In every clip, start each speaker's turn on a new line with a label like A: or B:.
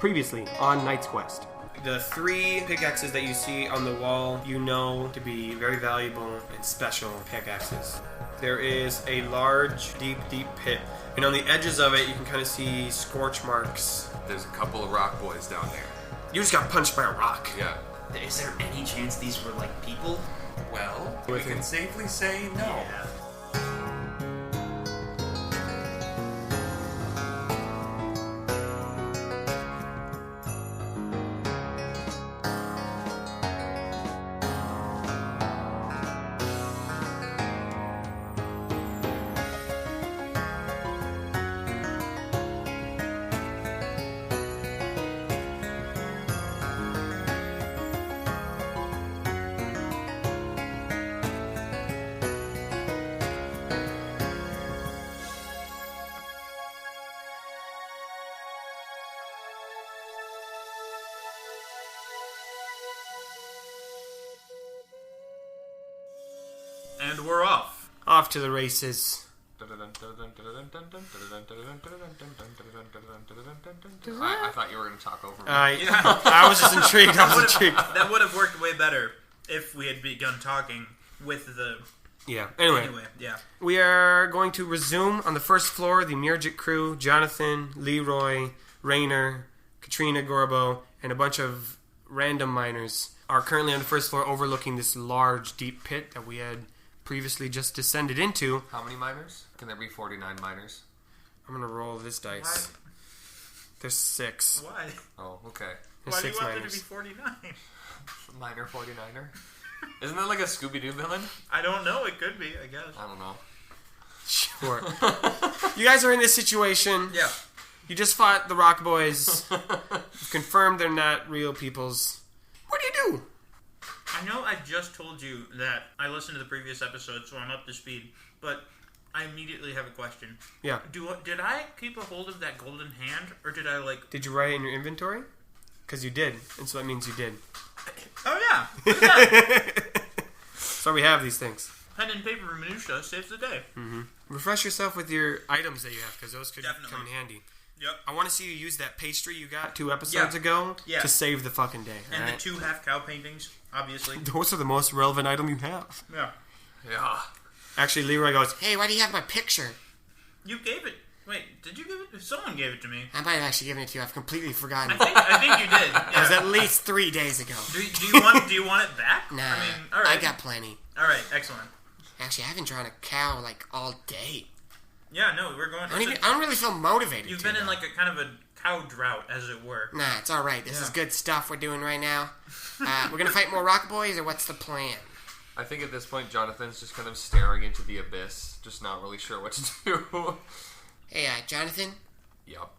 A: previously on Knight's Quest. The 3 pickaxes that you see on the wall, you know to be very valuable and special pickaxes. There is a large, deep pit, and on the edges of it, you can kind of see scorch marks.
B: There's a couple of rock boys down there.
A: You just got punched by a rock.
B: Yeah.
C: Is there any chance these were like people?
B: Well, we can safely say no.
C: Yeah.
D: And we're off.
A: Off to the races.
B: I thought you were going to talk over me.
A: I was just intrigued.
D: That would have worked way better if we had begun talking with the...
A: Yeah. Anyway,
D: yeah.
A: We are going to resume on the first floor. The Mirjit crew, Jonathan, Leroy, Rainer, Katrina, Gorbo, and a bunch of random miners are currently on the first floor overlooking this large, deep pit that we had previously just descended into.
B: How many miners? Can there be 49 miners?
A: I'm going to roll this dice.
D: Why?
A: There's 6.
D: Why?
B: Oh, okay.
A: There's
D: Why do
A: 6
D: you want
A: miners.
D: there to be 49?
B: Miner 49er? Isn't that like a Scooby-Doo villain?
D: I don't know. It could be, I guess.
B: I don't know.
A: Sure. You guys are in this situation.
D: Yeah.
A: You just fought the Rock Boys. You've confirmed they're not real peoples. What do you do?
D: I know I just told you that I listened to the previous episode, so I'm up to speed, but I immediately have a question.
A: Yeah.
D: Did I keep a hold of that golden hand, or did I, like...
A: Did you write it in your inventory? Because you did, and so that means you did.
D: Oh, yeah. Yeah.
A: So we have these things.
D: Pen and paper minutia saves the day.
A: Mm-hmm. Refresh yourself with your items that you have, because those could
D: Definitely.
A: come in handy.
D: Yep.
A: I want to see you use that pastry you got 2 episodes ago to save the fucking day.
D: And the 2 half-cow paintings, obviously.
A: Those are the most relevant item you have.
D: Yeah.
B: Yeah.
A: Actually, Leroy goes, "Hey, why do you have my picture?"
D: You gave it... Wait, did you give it... Someone gave it to me.
A: I might have actually given it to you. I've completely forgotten.
D: I think you did.
A: It was at least 3 days ago.
D: Do you want it back?
A: Nah,
D: I mean, all right.
A: I got plenty.
D: All right, excellent.
A: Actually, I haven't drawn a cow, like, all day.
D: Yeah, no, we're going...
A: I don't really feel motivated.
D: You've been in, like, a kind of a cow drought, as it were.
A: Nah, it's alright. This is good stuff we're doing right now. We're gonna fight more Rock Boys, or what's the plan?
B: I think at this point, Jonathan's just kind of staring into the abyss, just not really sure what to do.
A: Hey, Jonathan?
B: Yep.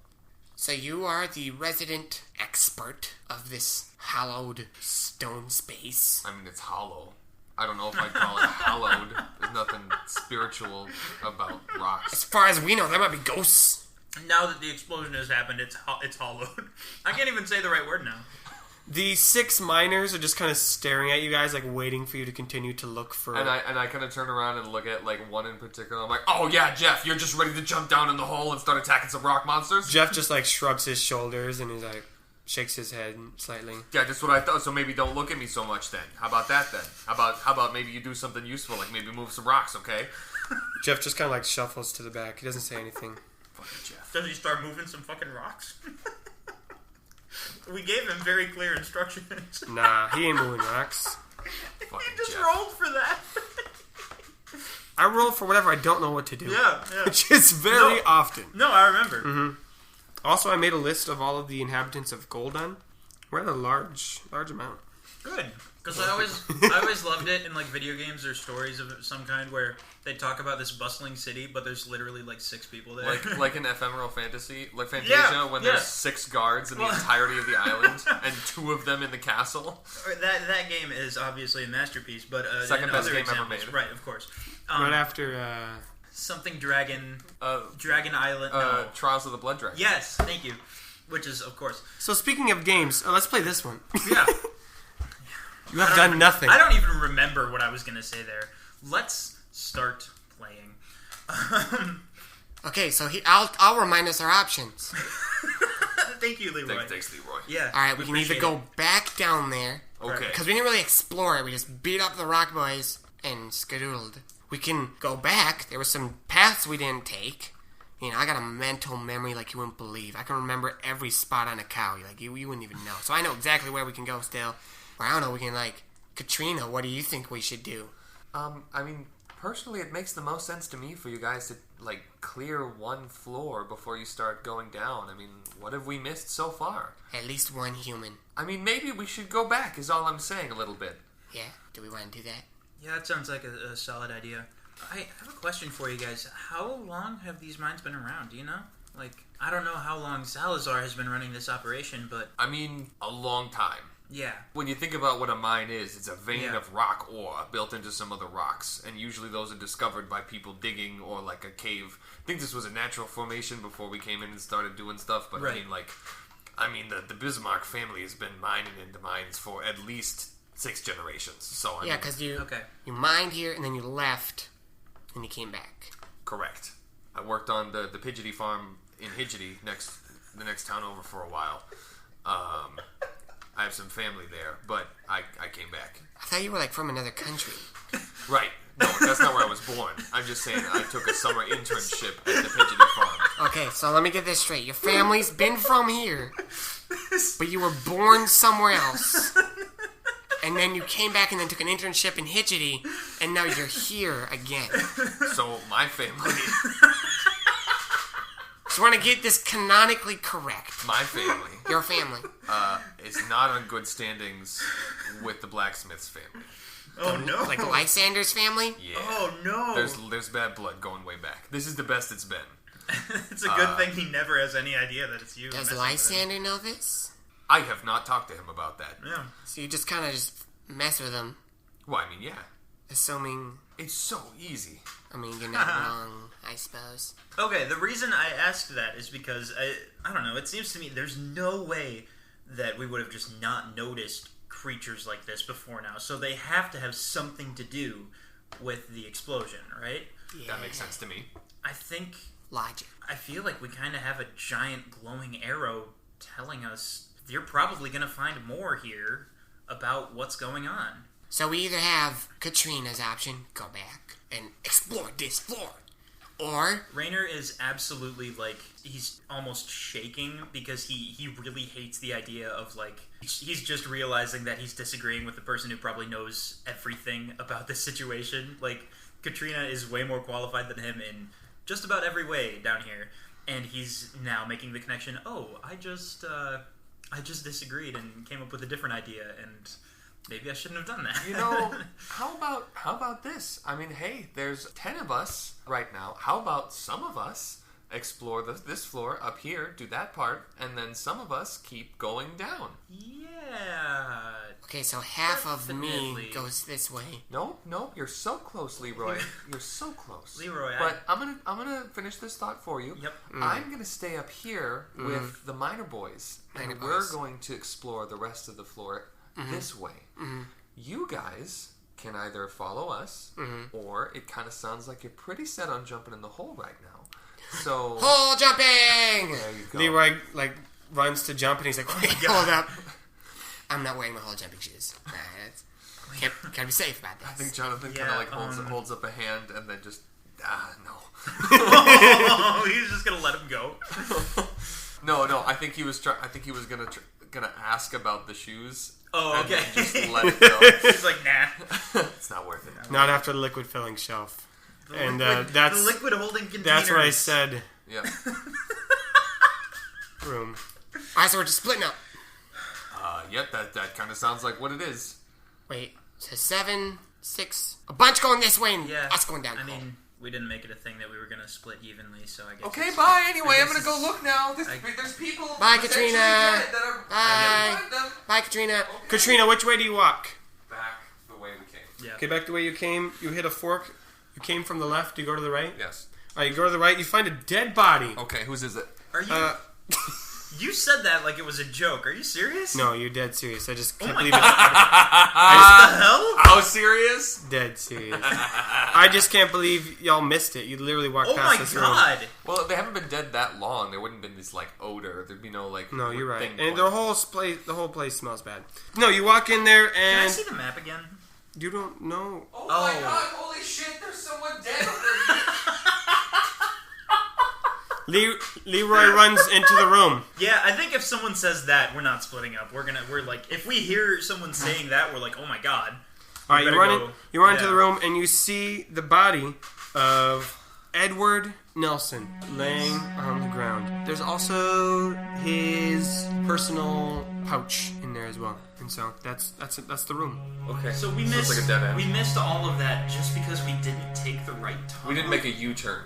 A: So you are the resident expert of this hallowed stone space.
B: I mean, it's hollow. I don't know if I'd call it hallowed. There's nothing spiritual about rocks.
A: As far as we know, there might be ghosts.
D: Now that the explosion has happened, it's hollowed. I can't even say the right word now.
A: The 6 miners are just kind of staring at you guys, like waiting for you to continue to look for...
B: And I kind of turn around and look at, like, one in particular. I'm like, oh yeah, Jeff, you're just ready to jump down in the hole and start attacking some rock monsters?
A: Jeff just, like, shrugs his shoulders and he's like, shakes his head slightly.
B: Yeah, that's what I thought, so maybe don't look at me so much then. How about that then? How about maybe you do something useful, like maybe move some rocks, okay?
A: Jeff just kind of, like, shuffles to the back. He doesn't say anything.
B: Fucking Jeff.
D: Does he start moving some fucking rocks? We gave him very clear instructions.
A: Nah, he ain't moving rocks.
D: He just
B: Jeff.
D: rolled for that.
A: I roll for whatever I don't know what to do.
D: Yeah.
A: Which is very often.
D: No, I remember.
A: Mm-hmm. Also, I made a list of all of the inhabitants of Golden. Rather large amount.
D: Good. Because I always loved it in like video games or stories of some kind where they talk about this bustling city, but there's literally like 6 people there.
B: Like an ephemeral fantasy, like Fantasia, when there's 6 guards in the entirety of the island and 2 of them in the castle.
D: That game is obviously a masterpiece, but
B: second best game
D: examples,
B: ever made.
D: right? Of course.
A: Right after
D: something Dragon Island.
B: Trials of the Blood Dragon.
D: Yes, thank you. Which is, of course.
A: So speaking of games, let's play this one.
D: Yeah.
A: You have done nothing.
D: I don't even remember what I was going to say there. Let's start playing.
A: Okay, so I'll remind us our options.
D: Thank you, Leroy.
B: Thanks, Leroy.
D: Yeah.
A: All right, we can either go back down there.
B: Okay.
A: Because we didn't really explore it. We just beat up the rock boys and skedoodled. We can go back. There were some paths we didn't take. You know, I got a mental memory like you wouldn't believe. I can remember every spot on a cow. Like, you wouldn't even know. So I know exactly where we can go still. Or I don't know, we can, like... Katrina, what do you think we should do?
B: I mean, personally, it makes the most sense to me for you guys to, like, clear one floor before you start going down. I mean, what have we missed so far?
A: At least one human.
B: I mean, maybe we should go back, is all I'm saying, a little bit.
A: Yeah? Do we want to do that?
D: Yeah, that sounds like a solid idea. I have a question for you guys. How long have these mines been around? Do you know? Like, I don't know how long Salazar has been running this operation, but...
B: I mean, a long time.
D: Yeah.
B: When you think about what a mine is, it's a vein of rock ore built into some other rocks, and usually those are discovered by people digging or like a cave. I think this was a natural formation before we came in and started doing stuff, but
D: right.
B: I mean, the Bismarck family has been mining into mines for at least 6 generations. So
A: yeah, because you mined here and then you left and you came back.
B: Correct. I worked on the Pidgeotty farm in Hidgety, the next town over, for a while. I have some family there, but I came back.
A: I thought you were, like, from another country.
B: Right. No, that's not where I was born. I'm just saying I took a summer internship at the Pidgeotty farm.
A: Okay, so let me get this straight. Your family's been from here, but you were born somewhere else. And then you came back and then took an internship in Hidgety, and now you're here again.
B: So my family...
A: So we're going to get this canonically correct.
B: My family...
A: Your family.
B: Is not on good standings with the blacksmith's family.
D: Oh, no.
A: Like Lysander's family?
B: Yeah.
D: Oh, no.
B: There's bad blood going way back. This is the best it's been.
D: It's a good thing he never has any idea that it's you.
A: Does Lysander know this?
B: I have not talked to him about that.
D: Yeah.
A: So you just kind of just mess with him.
B: Well, I mean, yeah.
A: Assuming...
B: It's so easy.
A: I mean, you're not wrong, I suppose.
D: Okay, the reason I asked that is because, I don't know, it seems to me there's no way that we would have just not noticed creatures like this before now. So they have to have something to do with the explosion, right?
A: Yeah.
B: That makes sense to me.
D: I think...
A: Logic.
D: I feel like we kind of have a giant glowing arrow telling us you're probably going to find more here about what's going on.
A: So we either have Katrina's option, go back and explore this floor, or...
D: Rainer is absolutely, like, he's almost shaking because he really hates the idea of, like, he's just realizing that he's disagreeing with the person who probably knows everything about this situation. Like, Katrina is way more qualified than him in just about every way down here, and he's now making the connection, I just disagreed and came up with a different idea, and... Maybe I shouldn't have done that.
B: You know, how about this? I mean, hey, there's 10 of us right now. How about some of us explore this floor up here, do that part, and then some of us keep going down?
D: Yeah.
A: Okay, so half of
D: Definitely.
A: me goes this way.
B: No, you're so close, Leroy. You're so close.
D: Leroy,
B: but I'm gonna finish this thought for you.
D: Yep.
B: I'm gonna stay up here with the miner boys, and we're going to explore the rest of the floor this way. You guys can either follow us, or it kind of sounds like you're pretty set on jumping in the hole right now. So
A: hole jumping!
B: There you go.
A: Leroy runs to jump and he's like, wait, hold up. I'm not wearing my hole jumping shoes. Gotta be safe about this.
B: I think Jonathan kind of holds up a hand and then just no.
D: He's just gonna let him go.
B: No. I think he was gonna ask about the shoes.
D: Oh, okay.
B: And then just let it go.
D: He's like, nah.
B: It's not worth it.
A: Not after the liquid filling shelf.
D: The liquid holding containers.
A: That's what I said.
B: Yeah.
A: Room. Alright, so we're just splitting up.
B: Yep, that kind of sounds like what it is.
A: Wait, so 7, 6, a bunch going this way and us going down.
D: I mean, we didn't make it a thing that we were going to split evenly, so I guess...
B: Okay, bye. Anyway, I'm going to go look now. There's people...
A: Bye, Katrina. Bye. Bye, Katrina. Okay. Katrina, which way do you walk?
B: Back the way we came.
A: Yeah. Okay, back the way you came. You hit a fork. You came from the left. You go to the right?
B: Yes.
A: All right, you go to the right. You find a dead body.
B: Okay, whose is it?
D: Are you... You said that like it was a joke. Are you serious?
A: No, you're dead serious. I just can't
D: my
A: believe
D: God.
A: it.
D: What the hell?
B: How serious?
A: Dead serious. I just can't believe y'all missed it. You literally walked
D: Oh
A: past
D: my
A: this
D: god.
B: Well, if they haven't been dead that long, there wouldn't have been this like odor. There'd be no like.
A: room. No, you're right.
B: thing
A: And
B: going.
A: the whole place smells bad. No, you walk in there
D: Can I
A: and
D: see the map again?
A: you don't know.
B: Oh,
D: Oh.
B: my god! Holy shit! There's someone dead over here.
A: Leroy runs into the room.
D: Yeah, I think if someone says that, we're not splitting up. We're like, if we hear someone saying that, we're like, oh my god.
A: All right, you run into
D: Yeah.
A: the room and you see the body of Edward Nelson laying on the ground. There's also his personal pouch in there as well, and so that's the room.
B: Okay.
D: So we
B: it's
D: missed
B: like a dead end.
D: we missed all of that just because we didn't take the right turn.
B: We didn't make a U-turn.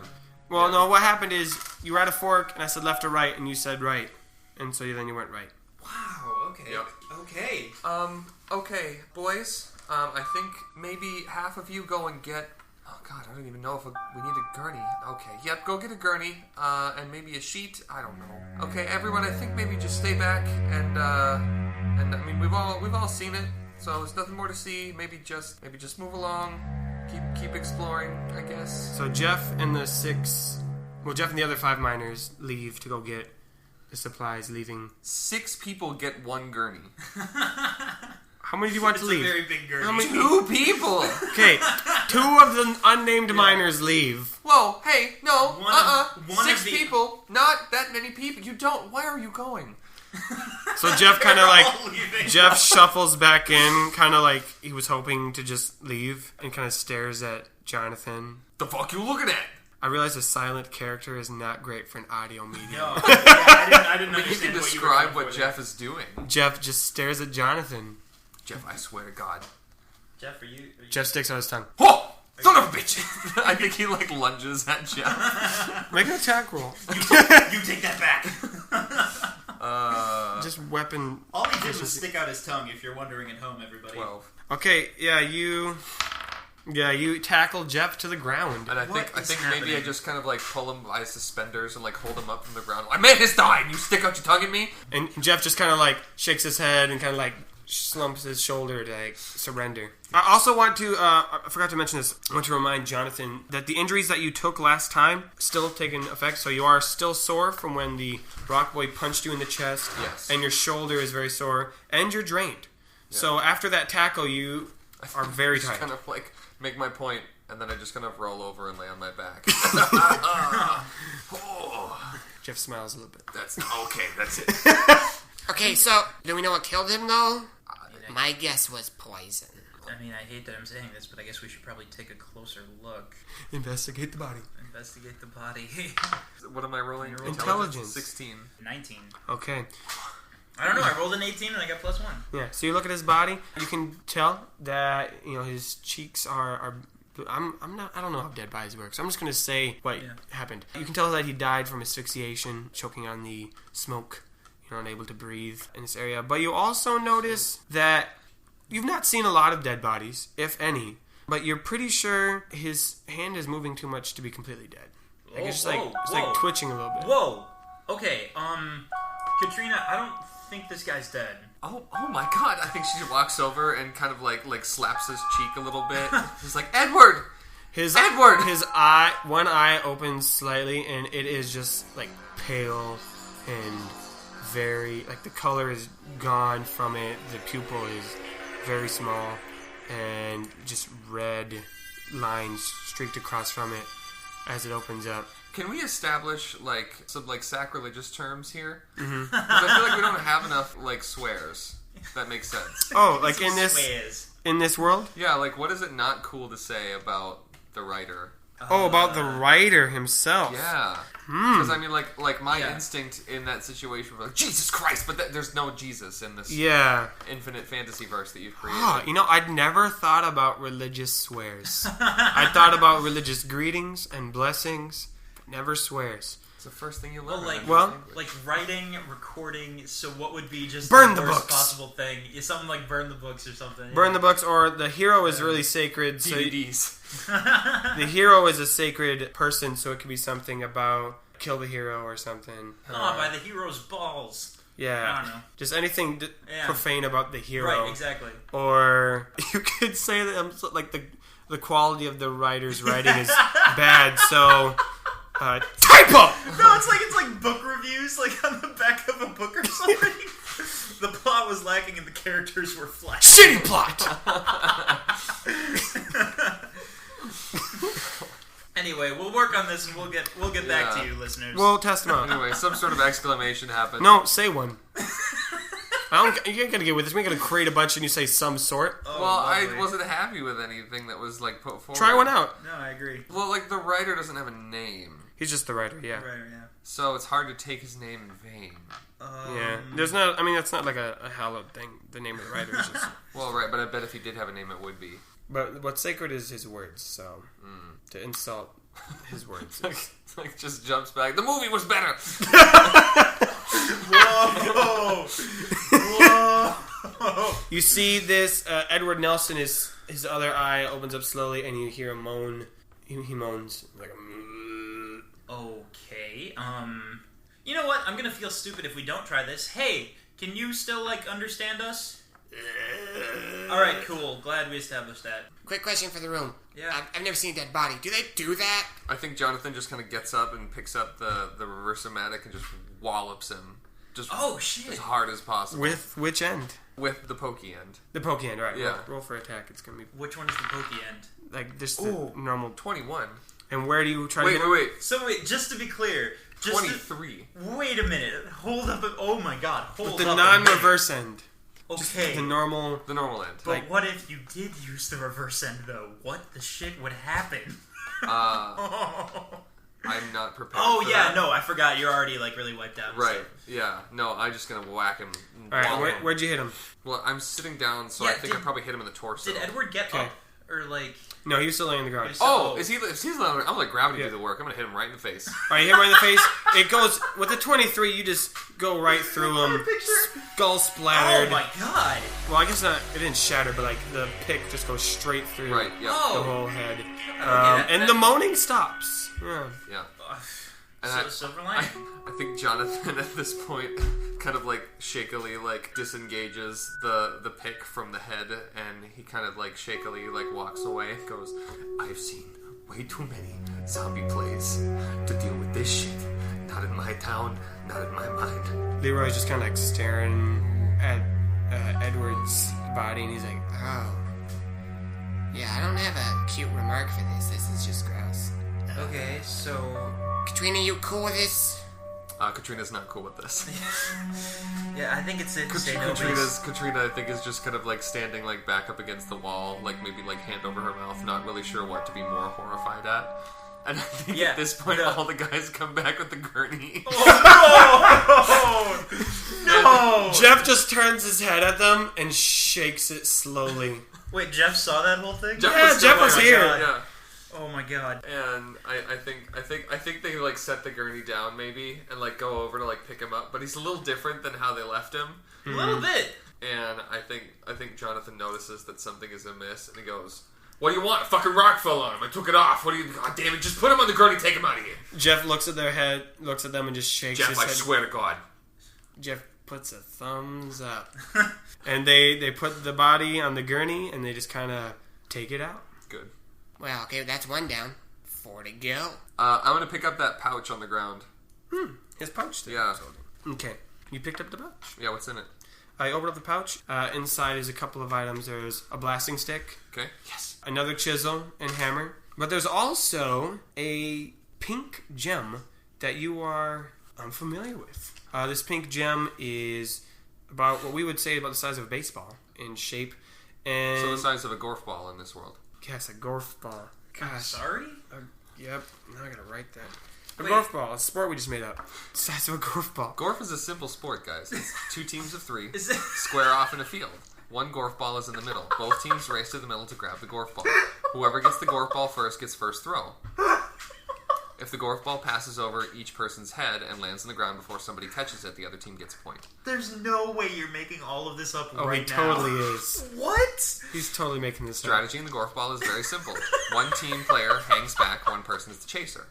A: Well, no, what happened is you were at a fork, and I said left or right, and you said right, and so then you went right.
D: Wow. Okay.
B: Yep.
D: Okay.
B: Okay, boys. I think maybe half of you go and get. Oh God, I don't even know if we need a gurney. Okay, yep, go get a gurney, and maybe a sheet. I don't know. Okay, everyone, I think maybe just stay back and I mean we've all seen it, so there's nothing more to see. Maybe just move along, keep exploring, I guess.
A: So Jeff and the other 5 miners leave to go get the supplies, leaving.
B: 6 people get 1 gurney.
A: How many do you want
D: It's
A: to
D: a
A: leave?
D: very big gurney.
A: How many?
B: 2 people.
A: Okay, 2 of the unnamed miners leave.
B: Whoa, hey, no,
D: One
B: 6
D: of the-
B: people, not that many people. You don't. Why are you going?
A: So Jeff kind of
D: They're
A: like
D: all leaving.
A: Jeff shuffles back in, kind of like he was hoping to just leave, and kind of stares at Jonathan.
B: The fuck you looking at?
A: I realize a silent character is not great for an audio medium.
D: No, yeah, I didn't
B: You
D: understand
B: can
D: what you were
B: describe
D: going
B: what
D: for
B: Jeff
D: there.
B: is doing.
A: Jeff just stares at Jonathan.
B: Jeff, I swear to God.
D: Jeff, are you?
A: Jeff sticks out his tongue.
B: Whoa! Son of a bitch! I think he like lunges at Jeff.
A: Make an attack roll.
D: You take that back.
A: Just weapon.
D: All he did was stick out his tongue. If you're wondering at home, everybody.
B: 12.
A: Okay, yeah, you tackle Jeff to the ground.
B: And I
D: What
B: think
D: is
B: maybe I
D: happening?
B: just kind of like pull him by his suspenders and like hold him up from the ground. My man has died! You stick out your tongue at me?
A: And Jeff just kind of like shakes his head and kind of like slumps his shoulder to like surrender. I also want to, I forgot to mention this, I want to remind Jonathan that the injuries that you took last time still taking effect, so you are still sore from when the rock boy punched you in the chest,
B: Yes.
A: and your shoulder is very sore, and you're drained. So after that tackle, you are very
B: just
A: tired.
B: kind of like make my point, and then I just kind of roll over and lay on my back. Oh,
A: Jeff smiles a little bit.
B: that's okay. That's it.
A: Okay, so do we know what killed him though? My guess was poison.
D: I mean, I hate that I'm saying this, but I guess we should probably take a closer look.
A: Investigate the body.
D: Investigate the body.
B: What am I rolling?
A: Intelligence.
B: 16.
D: 19.
A: Okay.
D: I don't know. I rolled an 18 and I got +1.
A: Yeah, so you look at his body, you can tell that, his cheeks are I don't know how dead bodies work, so I'm just going to say what happened. You can tell that he died from asphyxiation, choking on the smoke, unable to breathe in this area. But you also notice that you've not seen a lot of dead bodies, if any, but you're pretty sure his hand is moving too much to be completely dead. Like it's just like twitching a little bit.
D: Whoa. Okay. Katrina, I don't think this guy's dead.
B: Oh my God! I think she walks over and kind of like slaps his cheek a little bit. He's like, Edward.
A: His eye, one eye opens slightly, and it is just like pale and very, like the color is gone from it. The pupil is very small, and just red lines streaked across from it as it opens up.
B: Can we establish like some like sacrilegious terms here? Mm-hmm. I feel like we don't have enough like swears. If that makes sense.
A: Oh, like
D: Swears.
A: in this world?
B: Yeah, like what is it not cool to say about the writer?
A: Oh, about the writer himself.
B: Yeah, because I mean, like my instinct in that situation was like Jesus Christ, but there's no Jesus in this infinite fantasy verse that you've created.
A: Oh, I'd never thought about religious swears. I thought about religious greetings and blessings, but never swears.
B: It's the first thing you learn.
D: Like writing, recording. So what would be just
A: burn the
D: worst
A: books.
D: possible thing? It's something like burn the books or something.
A: Burn the books, or the hero is really sacred.
B: DVDs.
A: So the hero is a sacred person, so it could be something about kill the hero or something.
D: By the hero's balls.
A: Yeah.
D: I don't know.
A: Just anything profane about the hero.
D: Right, exactly.
A: Or you could say that like the quality of the writer's writing is bad, so typo!
D: No, it's like book reviews, like on the back of a book or something. The plot was lacking and the characters were flat.
A: Shitty plot!
D: Anyway, we'll work on this and we'll get back to you, listeners.
A: We'll test them out.
B: Anyway, some sort of exclamation happened.
A: No, say one. You ain't gonna get with this. We're gonna create a bunch and you say some sort.
B: Well, I wasn't happy with anything that was like put forward.
A: Try one out.
D: No, I agree.
B: Well, like the writer doesn't have a name,
A: He's just the writer, yeah.
D: Right, yeah.
B: so it's hard to take his name in vain.
A: Yeah. There's not. I mean, that's not like a hallowed thing. The name of the writer is just.
B: Well, right, but I bet if he did have a name, it would be.
A: But what's sacred is his words. So to insult his words, is...
B: like just jumps back. The movie was better.
D: Whoa! Whoa!
A: You see this Edward Nelson is his other eye opens up slowly, and you hear a moan. He moans like a.
D: Okay. You know what? I'm gonna feel stupid if we don't try this. Hey, can you still understand us? All right, cool. Glad we established that.
A: Quick question for the room.
D: Yeah.
A: I've never seen a dead body. Do they do that?
B: I think Jonathan just kind of gets up and picks up the reverse-o-matic and just wallops him. Just
D: Shit.
B: as hard as possible.
A: With which end?
B: With the pokey end.
A: The pokey end, right?
B: Yeah.
A: Roll for attack. It's gonna be
D: Which one is the pokey end?
A: like just the normal.
B: 21.
A: And where do you try to?
B: Wait.
D: So wait, just to be clear,
B: 23.
D: Wait a minute. Hold up. Oh my god. Hold
A: With the
D: up.
A: non-reverse end.
D: Okay.
A: The normal.
B: The normal end.
D: But what if you did use the reverse end, though? What the shit would happen?
B: I'm not prepared.
D: Oh,
B: for
D: yeah,
B: that.
D: no, I forgot. You're already, really wiped out.
B: Right,
D: So.
B: yeah. No, I'm just gonna whack him.
A: Alright, where'd you hit him?
B: Well, I'm sitting down, so I think I probably hit him in the torso.
D: Did Edward get up? Or,
A: No, he was still laying on the ground.
B: if he's not, I'm gonna let gravity do the work. I'm gonna hit him right in the face.
A: Alright, you hit him right in the face. It goes, with the 23, you just go right through him. Skull splattered.
D: Oh my god.
A: Well, I guess not, it didn't shatter, but the pick just goes straight through
B: Right, yeah.
A: the whole head.
D: Okay,
A: the moaning stops. Yeah.
B: Yeah.
D: So, silver lining.
B: I think Jonathan at this point kind of shakily disengages the pick from the head, and he kind of shakily walks away. Goes, I've seen way too many zombie plays to deal with this shit. Not in my town, not in my mind.
A: Leroy's just kind of staring at Edward's body, and he's like, oh. Yeah, I don't have a cute remark for this. This is just gross.
D: Okay, so...
A: Katrina, you cool with this?
B: Katrina's not cool with this.
D: Yeah, I think it's it.
B: Katrina, I think, is just kind of standing back up against the wall, maybe hand over her mouth, not really sure what to be more horrified at. And I think at this point, all the guys come back with the gurney.
D: Oh, no!
A: Jeff just turns his head at them and shakes it slowly.
D: Wait, Jeff saw that whole thing?
A: Jeff was here.
B: Yeah.
D: Oh my god.
B: And I think they set the gurney down maybe and go over to pick him up, but he's a little different than how they left him.
D: A little bit.
B: And I think Jonathan notices that something is amiss, and he goes, "What do you want? A fucking rock fell on him. I took it off. What do you? God damn it! Just put him on the gurney. Take him out of here."
A: Jeff looks at their head, looks at them, and just shakes
B: Jeff,
A: his
B: I
A: head.
B: swear to God.
A: Jeff puts a thumbs up, and they put the body on the gurney, and they just kind of take it out.
B: Good.
A: Well, okay, that's one down. 4 to go.
B: I'm gonna pick up that pouch on the ground.
A: His pouch.
B: Yeah.
A: Okay. You picked up the pouch.
B: Yeah. What's in it?
A: I opened up the pouch. Inside is a couple of items. There's a blasting stick.
B: Okay.
A: Yes. Another chisel and hammer. But there's also a pink gem that you are unfamiliar with. This pink gem is about what we would say about the size of a baseball in shape. And
B: So the size of a golf ball in this world.
A: yes, a golf ball. Gosh.
D: Sorry?
A: Yep. Now I gotta write that. A golf ball. A sport we just made up. The size of a golf ball.
B: Golf is a simple sport, guys. It's 2 teams of 3,
D: Is it?
B: square off in a field. 1 golf ball is in the middle. Both teams race to the middle to grab the golf ball. Whoever gets the golf ball first gets first throw. If the golf ball passes over each person's head and lands on the ground before somebody catches it, the other team gets a point.
D: There's no way you're making all of this up
A: Oh,
D: right
A: he
D: now.
A: totally is.
D: What?
A: He's totally making this up.
B: Strategy in the golf ball is very simple. 1 team player hangs back, 1 person is the chaser.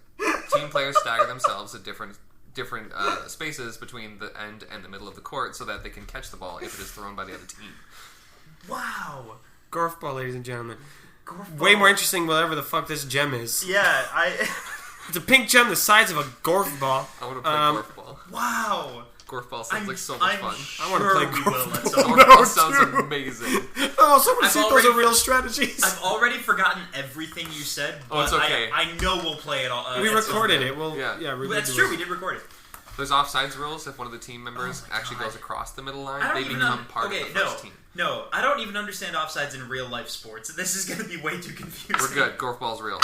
B: team players stagger themselves at different spaces between the end and the middle of the court so that they can catch the ball if it is thrown by the other team.
D: Wow.
A: Golf ball, ladies and gentlemen.
D: Golf
A: Way
D: ball.
A: more interesting whatever the fuck this gem is.
D: Yeah,
A: It's a pink gem the size of a golf ball.
B: I want to play golf ball.
D: Wow.
B: Golf ball sounds like so much fun.
A: I want to play
D: we
A: golf
D: will at
A: ball.
D: some
B: Golf
D: point.
B: ball sounds amazing.
A: Oh, someone
D: I've
A: see those
D: already-
A: are real strategies.
D: I've already forgotten everything you said, but
B: Oh, it's okay.
D: I know we'll play it all.
A: We
D: at some
A: recorded
D: point.
A: it. Well,
B: Yeah.
D: That's true, we did record it.
B: There's offsides rules. If one of the team members
D: Oh my
B: actually
D: God.
B: goes across the middle
D: I
B: line,
D: don't
B: they
D: even
B: become part of the first team.
D: No, I don't even understand offsides in real life sports. This is going to be way too confusing.
B: We're good. Golf ball's real.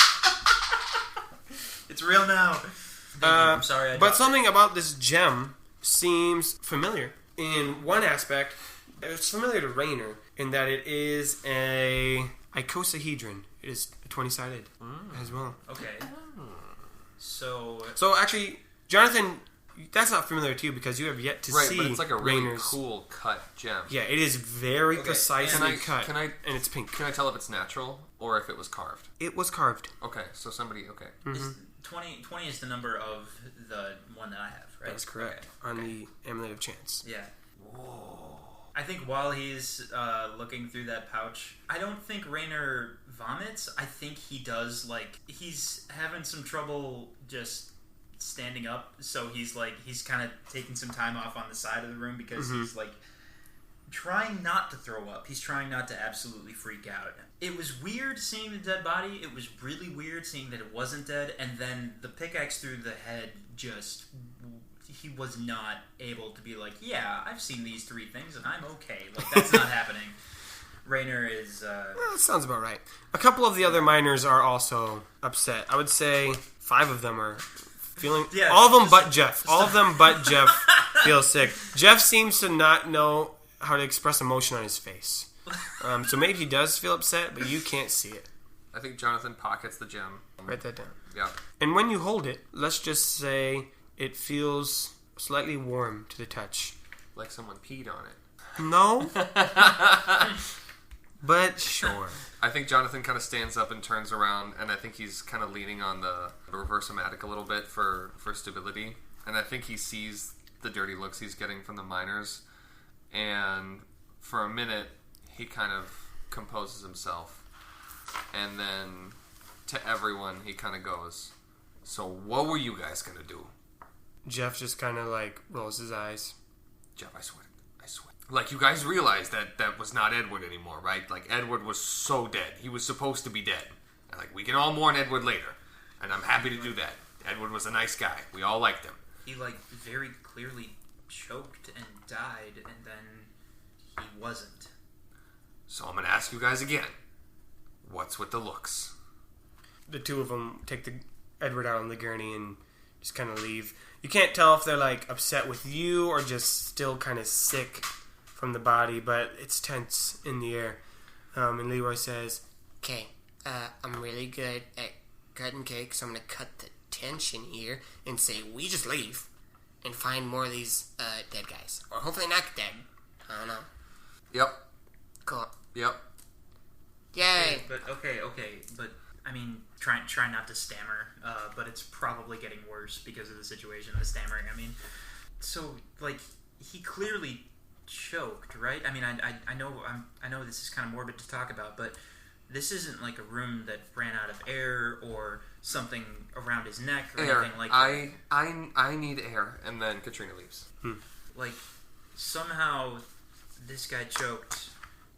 D: It's real now. I'm sorry. I
A: But
D: dropped
A: something about this gem seems familiar. In one aspect, it's familiar to Raynor in that it is a icosahedron. It is 20-sided as well.
D: it. Okay. So
A: So actually, Jonathan, that's not familiar to you because you have yet to
B: Right,
A: see
B: but it's like a really
A: Raynor's.
B: cool cut gem.
A: Yeah, it is very
D: Okay,
A: precisely
B: and
A: cut,
B: can I-
A: and it's pink.
B: Can I tell if it's natural or if it was carved?
A: It was carved.
B: Okay, so somebody. Okay.
D: is 20 is the number of the one that I have, right?
A: That's correct. On the amulet of chance.
D: Yeah. Whoa. I think while he's looking through that pouch, I don't think Raynor vomits. I think he does, he's having some trouble just standing up. So he's kind of taking some time off on the side of the room because he's, trying not to throw up. He's trying not to absolutely freak out. It was weird seeing the dead body. It was really weird seeing that it wasn't dead. And then the pickaxe through the head just... He was not able to be like, yeah, I've seen these 3 things and I'm okay. That's not happening. Raynor is...
A: Well, that sounds about right. A couple of the other miners are also upset. I would say 5 of them are feeling...
D: Yeah,
A: all of them but Jeff. All of them but Jeff feel sick. Jeff seems to not know how to express emotion on his face. So maybe he does feel upset, but you can't see it.
B: I think Jonathan pockets the gem.
A: Write that down.
B: Yeah.
A: And when you hold it, let's just say it feels slightly warm to the touch.
B: Like someone peed on it.
A: No? But sure.
B: I think Jonathan kind of stands up and turns around, and I think he's kind of leaning on the reverse-o-matic a little bit for stability. And I think he sees the dirty looks he's getting from the miners, and for a minute, he kind of composes himself. And then, to everyone, he kind of goes, "So what were you guys going to do?"
A: Jeff just kind of rolls his eyes.
B: Jeff, I swear. Like, you guys realize that was not Edward anymore, right? Like, Edward was so dead. He was supposed to be dead. And, we can all mourn Edward later. And I'm happy to do that. Edward was a nice guy. We all liked him.
D: He, very clearly choked and died, and then he wasn't.
B: So I'm going to ask you guys again. What's with the looks?
A: The 2 of them take Edward out on the gurney and just kind of leave. You can't tell if they're upset with you or just still kind of sick from the body, but it's tense in the air. And Leroy says, "Okay, I'm really good at cutting cake, so I'm going to cut the tension here and say we just leave and find more of these dead guys. Or hopefully not dead. I don't know.
B: Yep.
A: Cool.
B: Yep.
A: Yay!"
D: But okay, but I mean, try not to stammer. But it's probably getting worse because of the situation. The stammering. I mean, so he clearly choked, right? I mean, I know this is kind of morbid to talk about, but this isn't a room that ran out of air or something around his neck or
B: Air.
D: anything like that.
B: I need air. And then Katrina leaves.
D: Somehow this guy choked.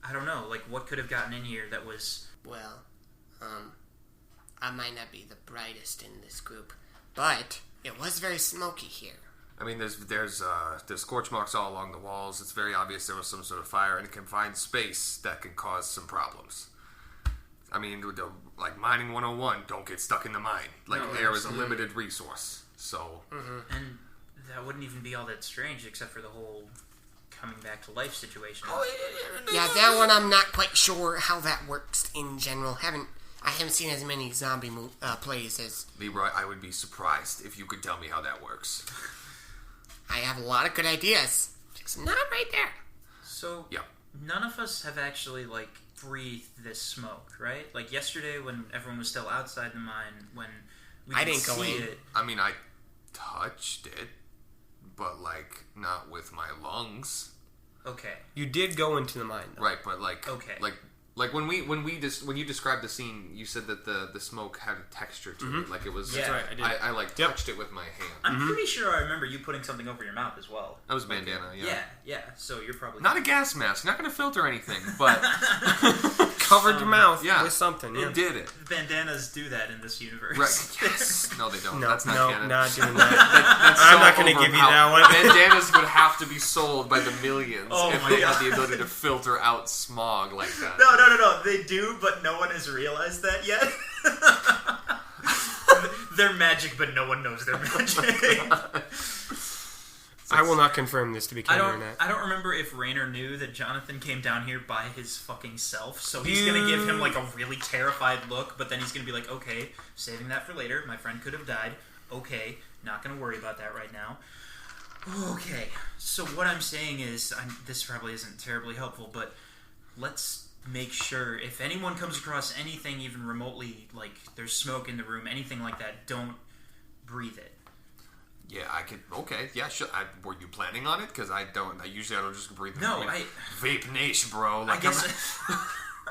D: I don't know. What could have gotten in here that was...
E: Well, I might not be the brightest in this group, but it was very smoky here.
B: I mean, there's scorch marks all along the walls. It's very obvious there was some sort of fire in a confined space that can cause some problems. I mean, mining 101, don't get stuck in the mine. Air is a limited resource, so...
D: Mm-hmm. And that wouldn't even be all that strange, except for the whole coming back to life situation.
E: Yeah, that one I'm not quite sure how that works in general. I haven't seen as many zombie plays as...
B: Leroy, I would be surprised if you could tell me how that works.
E: I have a lot of good ideas. Just not right there.
D: So,
B: Yeah.
D: none of us have actually, breathed this smoke, right? Yesterday when everyone was still outside the mine, when
E: I didn't go
D: see
E: in.
D: it.
B: I mean, I touched it, but like not with my lungs.
D: Okay.
A: You did go into the mine, though.
B: Right, but like
D: Okay.
B: like when you described the scene, you said that the smoke had a texture to it, like it was.
D: Yeah.
A: That's right, I did.
B: I like touched it with my hand.
D: I'm pretty sure I remember you putting something over your mouth as well.
B: That was bandana. Yeah.
D: Yeah. So you're probably
B: Not a gas mask. Not going to filter anything, but
A: Covered your mouth
B: yeah.
A: with something. Yeah.
B: it did it.
D: Bandanas do that in this universe.
B: Right. Yes. No, they don't.
A: No,
B: That's not
A: no,
B: canon.
A: not doing that.
B: That's
A: I'm
B: so
A: not gonna give you
B: overpowered.
A: that one.
B: Bandanas would have to be sold by the millions
D: Oh
B: if
D: my
B: they
D: God.
B: had the ability to filter out smog like that.
D: No. They do, but no one has realized that yet. They're magic, but no one knows they're magic.
A: I will not confirm this to be canon or not.
D: I don't remember if Raynor knew that Jonathan came down here by his fucking self, so he's gonna give him like a really terrified look, but then he's gonna be like, okay, saving that for later. My friend could have died. Okay, not gonna worry about that right now. Okay, so what I'm saying is, this probably isn't terribly helpful, but let's make sure if anyone comes across anything even remotely, like there's smoke in the room, anything like that, don't breathe it.
B: Yeah, I could. Okay, yeah, sure. Were you planning on it? Because I don't. I don't just breathe.
D: No,
B: vape niche, bro.
D: I
B: Like,
D: guess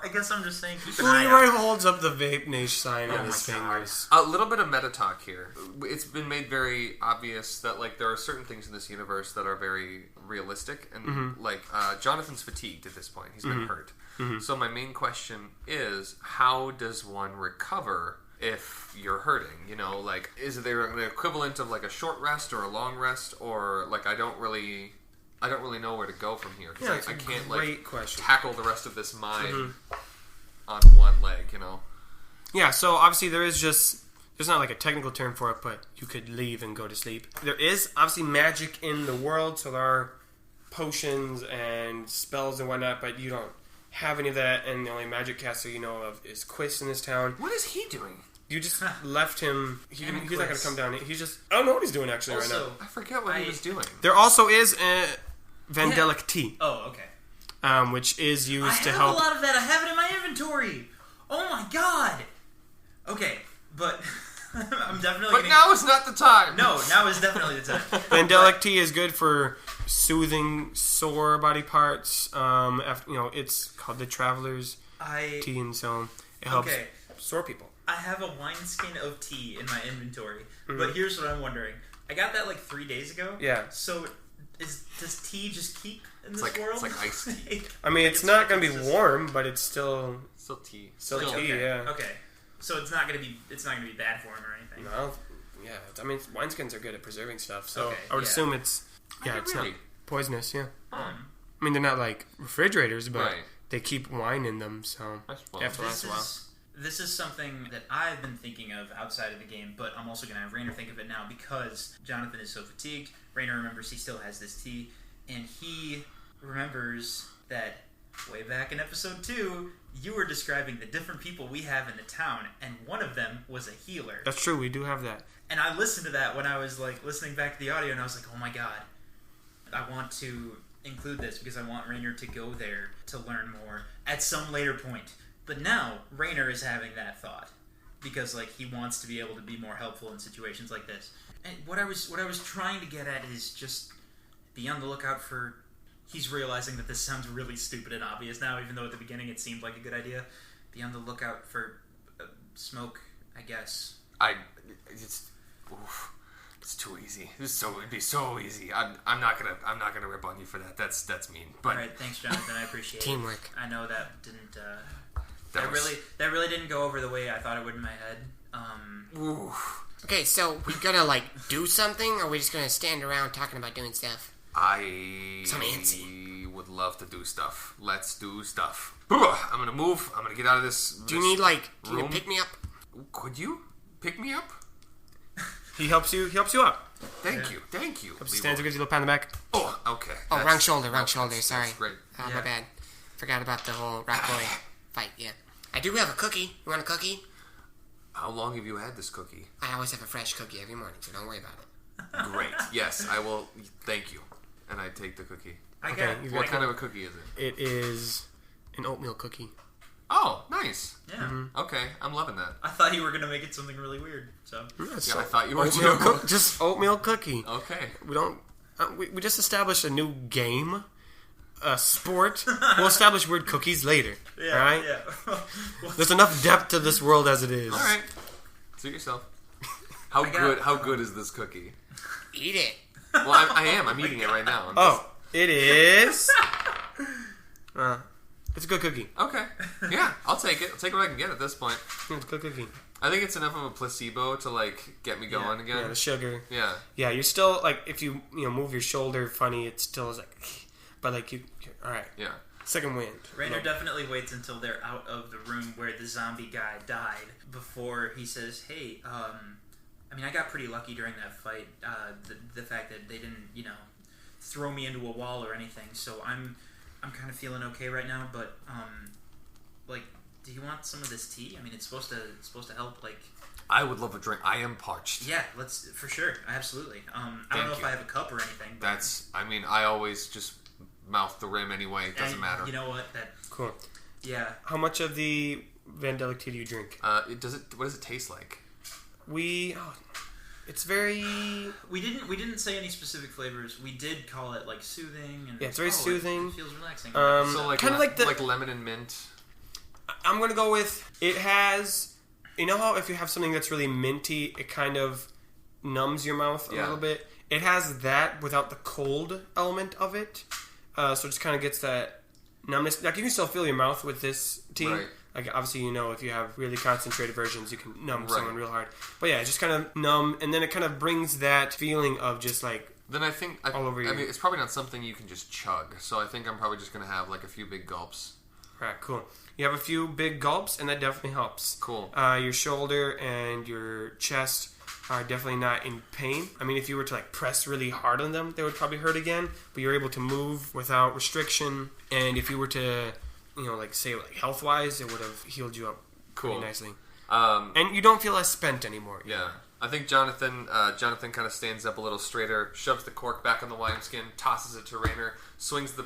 D: I guess I'm just saying keep an eye
A: Leroy
D: out.
A: holds up the vape niche sign on
D: Oh
A: his
D: my God.
A: fingers.
B: a little bit of meta talk here. It's been made very obvious that like there are certain things in this universe that are very realistic, and like Jonathan's fatigued at this point. He's been hurt. So my main question is, how does one recover if you're hurting? You know, like is there an equivalent of like a short rest or a long rest, or like I don't really know where to go from here
A: Yeah,
B: because
A: it's
B: I
A: a
B: can't
A: great
B: like
A: question.
B: tackle the rest of this mine on one leg. You know.
A: Yeah, so obviously there's not like a technical term for it, but you could leave and go to sleep. There is obviously magic in the world, so there are potions and spells and whatnot, but you don't have any of that, and the only magic caster you know of is Quiz in this town.
B: What is he doing?
A: You just left him. He's not going to
D: Quiz.
A: come down. He's just... I don't know what he's doing actually right now.
D: Also,
B: I forget what he was doing.
A: There also is Vandelic tea,
D: oh, okay.
A: which is used
D: I
A: to
D: have
A: help...
D: a lot of that. I have it in my inventory. Oh my god. Okay, but I'm definitely.
B: But now is not the time.
D: No, now is definitely the time.
A: Vandelic tea is good for soothing sore body parts. After, it's called the Traveler's Tea, and so it helps
D: Okay.
A: sore people.
D: I have a wineskin of tea in my inventory, but here's what I'm wondering. I got that like 3 days ago.
A: Yeah.
D: So, does tea just keep in this
B: like-
D: world?
B: it's like iced tea.
A: I mean, it's not going to be warm, but it's still
B: Still tea.
A: tea.
D: Okay.
A: Yeah.
D: Okay. So it's not gonna be bad for him or anything.
A: Well, yeah. I mean, wineskins are good at preserving stuff, so
D: Okay,
A: I would
D: yeah.
A: assume it's
B: Are
A: it's
B: they really?
A: not poisonous. Yeah.
D: Um,
A: I mean, they're not like refrigerators, but
B: Right.
A: they keep wine in them, so
B: I suppose.
A: after last a while.
D: This is something that I've been thinking of outside of the game, but I'm also going to have Raynor think of it now because Jonathan is so fatigued. Raynor remembers he still has this tea, and he remembers that way back in episode 2, you were describing the different people we have in the town, and one of them was a healer.
A: That's true. We do have that.
D: And I listened to that when I was like listening back to the audio, and I was like, oh my god, I want to include this because I want Raynor to go there to learn more at some later point. But now Raynor is having that thought because like he wants to be able to be more helpful in situations like this. And what I was trying to get at is just be on the lookout for. He's realizing that this sounds really stupid and obvious now, even though at the beginning it seemed like a good idea. Be on the lookout for smoke, I guess.
B: It's too easy. It'd be so easy. I'm not gonna rip on you for that. That's mean. But
D: All right, thanks, Jonathan. I appreciate it.
E: Teamwork.
D: I know that didn't.
B: that was-
D: That really didn't go over the way I thought it would in my head.
B: Ooh.
E: Okay, so we gonna like do something, or are we just gonna stand around talking about doing stuff?
B: I
E: Some antsy.
B: would love to do stuff. Let's do stuff. I'm gonna move. I'm gonna get out of this.
E: Do you need do you
B: room.
E: pick me up?
B: Could you pick me up?
A: He helps you up.
B: Thank you.
A: Helps you
B: Leroy.
A: stand, gives you a little pat on the back.
B: Oh, okay.
E: Oh,
B: That's-
E: wrong shoulder,
B: that's
E: sorry.
B: great.
E: Oh,
D: Yeah.
E: my bad. Forgot about the whole rat boy fight, yeah. I do have a cookie. You want a cookie?
B: How long have you had this cookie?
E: I always have a fresh cookie every morning, so don't worry about it.
B: Great. Yes, I will. Thank you. And I take the cookie.
A: Okay, you
B: What
A: got
B: kind of a cookie is it?
A: It is an oatmeal cookie.
B: Oh, nice.
D: Yeah.
B: Okay, I'm loving that.
D: I thought you were gonna make it something really weird. So.
B: Yeah, I thought you were
A: oatmeal
B: too.
A: just oatmeal cookie.
B: Okay.
A: We don't. We just established a new game, a sport. We'll establish weird cookies later.
D: Yeah.
A: All right.
D: Yeah.
A: There's enough depth to this world as it is.
B: All right. Suit yourself. How good is this cookie?
E: Eat it.
B: Well, I am. I'm eating it right now.
A: It is. It's a good cookie.
B: Okay. Yeah, I'll take it. I'll take what I can get at this point.
A: It's a good cookie.
B: I think it's enough of a placebo to like get me going again.
A: Yeah, the sugar.
B: Yeah.
A: Yeah, you're still like if you move your shoulder funny, it still is like, but like you. All right.
B: Yeah.
A: Second wind.
D: Rainer definitely waits until they're out of the room where the zombie guy died before he says, "Hey, I mean, I got pretty lucky during that fight. The fact that they didn't, throw me into a wall or anything. So I'm kind of feeling okay right now. But like, do you want some of this tea? I mean, it's supposed to help. Like,
B: I would love a drink. I am parched.
D: yeah, let's for sure, absolutely. I don't know if I have a cup or anything. But
B: I always just mouth the rim anyway. It doesn't matter.
D: You know what?
A: Cool.
D: Yeah.
A: How much of the Vandelic tea do you drink?
B: What does it taste like?
A: It's very.
D: We didn't say any specific flavors. We did call it like soothing and
A: it's very soothing.
D: It feels relaxing.
B: So like
A: kind of like
B: lemon and mint.
A: I'm gonna go with it has. You know how if you have something that's really minty, it kind of numbs your mouth a little bit. It has that without the cold element of it, so it just kind of gets that numbness. Like you can still feel your mouth with this tea.
B: Right.
A: Like obviously, if you have really concentrated versions, you can numb someone real hard. But yeah, just kind of numb, and then it kind of brings that feeling of just like.
B: Then I think
A: all over you.
B: I mean, it's probably not something you can just chug. So I think I'm probably just gonna have like a few big gulps.
A: All right, cool. You have a few big gulps, and that definitely helps.
B: Cool.
A: Your shoulder and your chest are definitely not in pain. I mean, if you were to like press really hard on them, they would probably hurt again. But you're able to move without restriction. And if you were to, say health-wise, it would have healed you up pretty nicely. And you don't feel as spent anymore.
B: Yeah. I think Jonathan kind of stands up a little straighter, shoves the cork back on the wineskin, tosses it to Rainer, swings the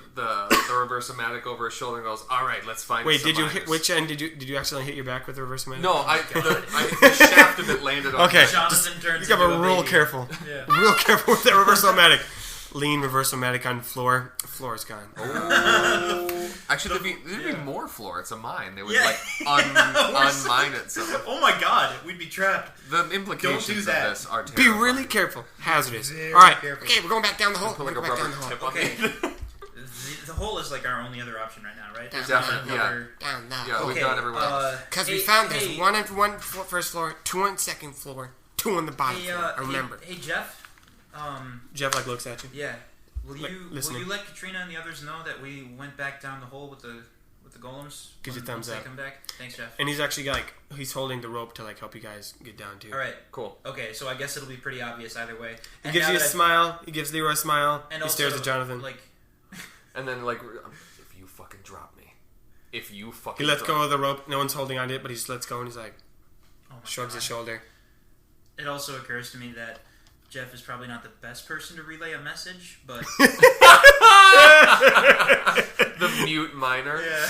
B: reverse-o-matic over his shoulder, and goes, "All right, let's find."
A: Wait,
B: some
A: did you
B: miners."
A: hit which end? Did you accidentally hit your back with the reverse-o-matic?
B: No, the shaft of it landed on.
A: Okay,
D: Jonathan turns.
A: You gotta
D: into
A: be
D: a
A: real
D: baby.
A: careful.
D: Yeah.
A: Real careful with that reverse-o-matic. Lean reverse-o-matic on the floor. The floor is gone.
B: Oh. Actually, there'd be more floor. It's a mine. They would unmine it. So.
D: Oh my god, we'd be trapped.
B: The implications of this are
A: Be
B: terrifying.
A: really careful. Hazardous.
D: Very
A: All right.
D: careful.
E: Okay, we're going back down the hole.
B: Put like
E: We're
B: a
E: going back
B: rubber
E: down the
B: tip
E: hole.
B: on
E: Okay.
D: The hole is like our only other option right now, right? There's
B: Definitely,
D: not another...
E: Down the
B: Yeah,
E: hole.
B: we've gone everywhere else.
E: Because we
D: hey,
E: found there's
D: hey,
E: one on first floor, two on second floor, two on the bottom floor. I remember.
D: Hey, Jeff.
A: Jeff looks at you.
D: Yeah. Will
A: listening.
D: you let Katrina and the others know that we went back down the hole with the golems?
A: Gives you thumbs
D: once
A: up.
D: They come back. Thanks, Jeff.
A: And he's actually he's holding the rope to help you guys get down too.
D: All right.
B: Cool.
D: Okay, so I guess it'll be pretty obvious either way.
A: He gives you a smile. He gives Leroy a smile.
D: And
A: he stares at Jonathan.
B: And then if you fucking drop me,
A: He lets go of the rope. No one's holding on to it, but he just lets go and he's like shrugs his shoulder.
D: It also occurs to me that Jeff is probably not the best person to relay a message, but
B: the mute miner.
D: yeah.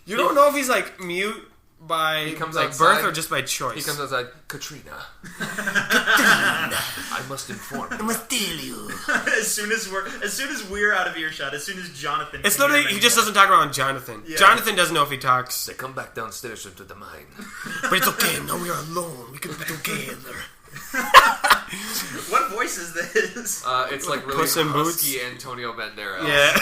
A: You don't know if he's mute by
B: comes
A: birth
B: outside.
A: or just by choice.
B: He comes outside, Katrina. I must inform you.
E: I must tell you.
D: as soon as we're out of earshot, as soon as Jonathan,
A: It's
D: can hear
A: literally
D: him
A: he just
D: anymore.
A: doesn't talk around Jonathan.
D: Yeah.
A: Jonathan doesn't know if he talks,
B: They come back downstairs into the mine.
A: but it's okay. Now we are alone. We can be together.
D: What voice is this?
B: It's like really
A: Puss in Boots.
B: husky Antonio Banderas.
A: Yeah.